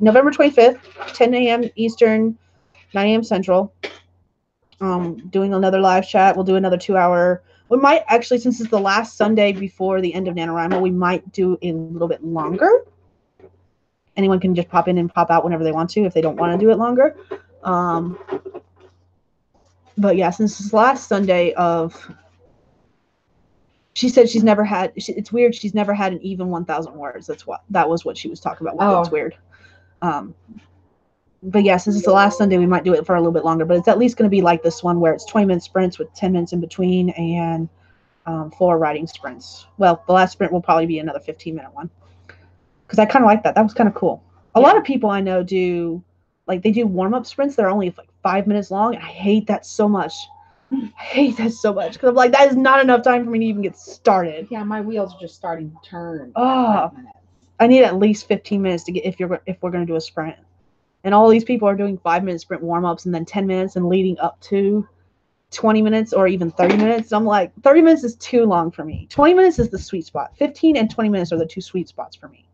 Speaker 1: November 25th, 10 a.m. Eastern, 9 a.m. Central. Doing another live chat. We'll do another 2-hour. We might actually, since it's the last Sunday before the end of NaNoWriMo, we might do a little bit longer. Anyone can just pop in and pop out whenever they want to if they don't want to do it longer. But yeah, since it's last Sunday of, she said she's never had, it's weird, she's never had an even 1,000 words. That was what she was talking about.
Speaker 2: Oh.
Speaker 1: It's weird. But yeah, since it's the last Sunday, we might do it for a little bit longer, but it's at least going to be like this one where it's 20-minute sprints with 10 minutes in between and 4 writing sprints. Well, the last sprint will probably be another 15-minute one because I kind of like that. That was kind of cool. A lot of people I know do, like, they do warm-up sprints that are only like 5 minutes long, and I hate that so much. I hate that so much because I'm like, that is not enough time for me to even get started.
Speaker 2: Yeah, my wheels are just starting to turn.
Speaker 1: Oh, I need at least 15 minutes to get if we're going to do a sprint. And all these people are doing 5-minute sprint warm-ups and then 10 minutes and leading up to 20 minutes or even 30 minutes. I'm like, 30 minutes is too long for me. 20 minutes is the sweet spot. 15 and 20 minutes are the 2 sweet spots for me.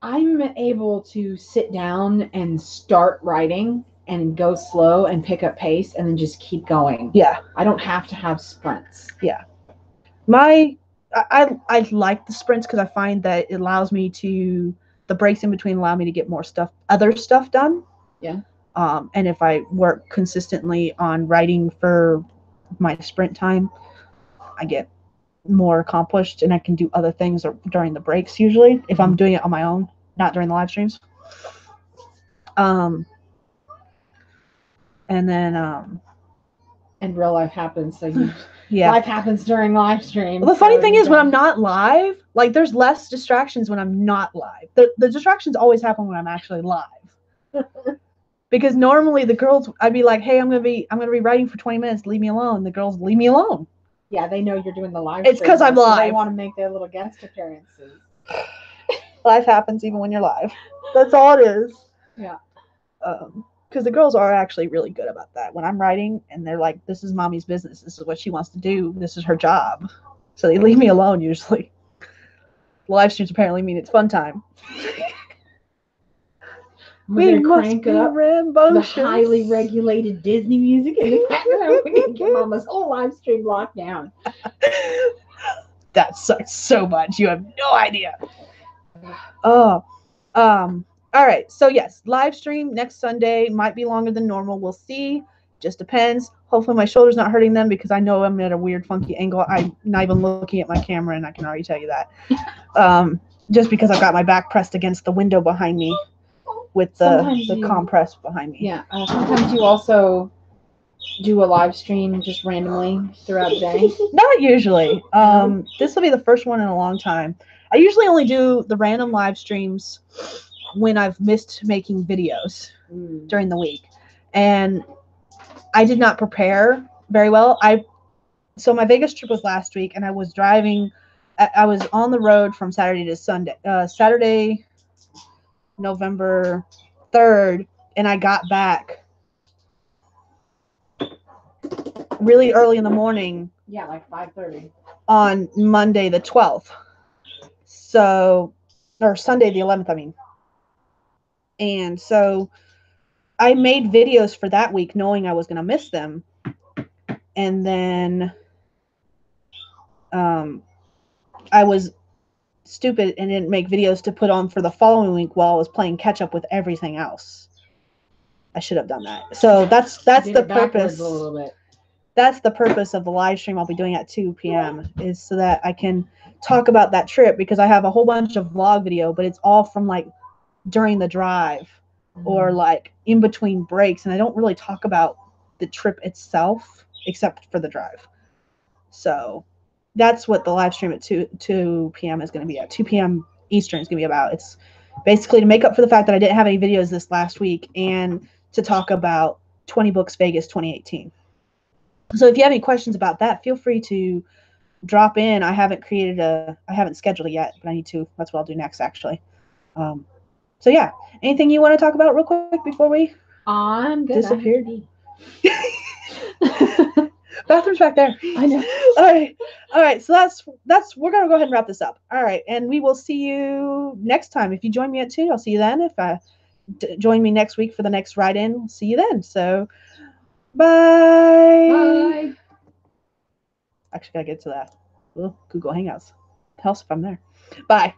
Speaker 2: I'm able to sit down and start writing and go slow and pick up pace and then just keep going.
Speaker 1: Yeah.
Speaker 2: I don't have to have sprints.
Speaker 1: Yeah. I like the sprints because I find that it allows me to, the breaks in between allow me to get more other stuff done.
Speaker 2: Yeah.
Speaker 1: And if I work consistently on writing for my sprint time, I get more accomplished and I can do other things during the breaks usually if I'm doing it on my own, not during the live streams. And then
Speaker 2: and real life happens, so you
Speaker 1: yeah,
Speaker 2: life happens during live streams.
Speaker 1: well, the funny thing is when I'm not live, like, there's less distractions when I'm not live. The distractions always happen when I'm actually live. Because normally the girls, I'd be like, hey, I'm gonna be writing for 20 minutes, leave me alone. The girls leave me alone.
Speaker 2: Yeah, they know you're doing the live.
Speaker 1: It's because I'm live.
Speaker 2: They want to make their little guest appearances.
Speaker 1: Life happens even when you're live. That's all it is.
Speaker 2: Yeah.
Speaker 1: Because the girls are actually really good about that. When I'm writing and they're like, this is mommy's business. This is what she wants to do. This is her job. So they leave me alone usually. Live streams apparently mean it's fun time.
Speaker 2: We must
Speaker 1: crank
Speaker 2: be
Speaker 1: up
Speaker 2: rambunctious. The highly regulated Disney music in the background. We can get Mama's whole live stream locked down.
Speaker 1: That sucks so much. You have no idea. Oh, all right. So yes, live stream next Sunday might be longer than normal. We'll see. Just depends. Hopefully my shoulder's not hurting them because I know I'm at a weird, funky angle. I'm not even looking at my camera, and I can already tell you that. Just because I've got my back pressed against the window behind me with the compress behind me.
Speaker 2: Yeah. Sometimes you also do a live stream just randomly throughout the day.
Speaker 1: Not usually. This will be the first one in a long time. I usually only do the random live streams when I've missed making videos during the week. And I did not prepare very well. So my Vegas trip was last week, and I was driving. I was on the road from Saturday to Sunday. Saturday, November 3rd, and I got back really early in the morning.
Speaker 2: Yeah, like 5:30.
Speaker 1: On Monday the 12th. So, or Sunday the 11th, I mean. And so I made videos for that week knowing I was going to miss them. And then I was stupid and didn't make videos to put on for the following week while I was playing catch up with everything else. I should have done that. So that's the purpose.
Speaker 2: A little bit.
Speaker 1: That's the purpose of the live stream I'll be doing at 2 p.m. is so that I can talk about that trip, because I have a whole bunch of vlog video, but it's all from like during the drive or like in between breaks, and I don't really talk about the trip itself except for the drive. So that's what the live stream at 2 p.m. is going to be at. 2 p.m. Eastern is going to be about. It's basically to make up for the fact that I didn't have any videos this last week and to talk about 20 Books Vegas 2018. So if you have any questions about that, feel free to drop in. I haven't scheduled it yet, but I need to. That's what I'll do next, actually. So yeah, anything you want to talk about real quick before we
Speaker 2: I'm good.
Speaker 1: disappeared? Bathroom's back there.
Speaker 2: I know.
Speaker 1: All right. So that's we're gonna go ahead and wrap this up. All right, and we will see you next time. If you join me at 2, I'll see you then. If join me next week for the next write-in, we'll see you then. So bye.
Speaker 2: Bye.
Speaker 1: Actually, gotta get to that. Well, Google Hangouts. Tell us if I'm there. Bye.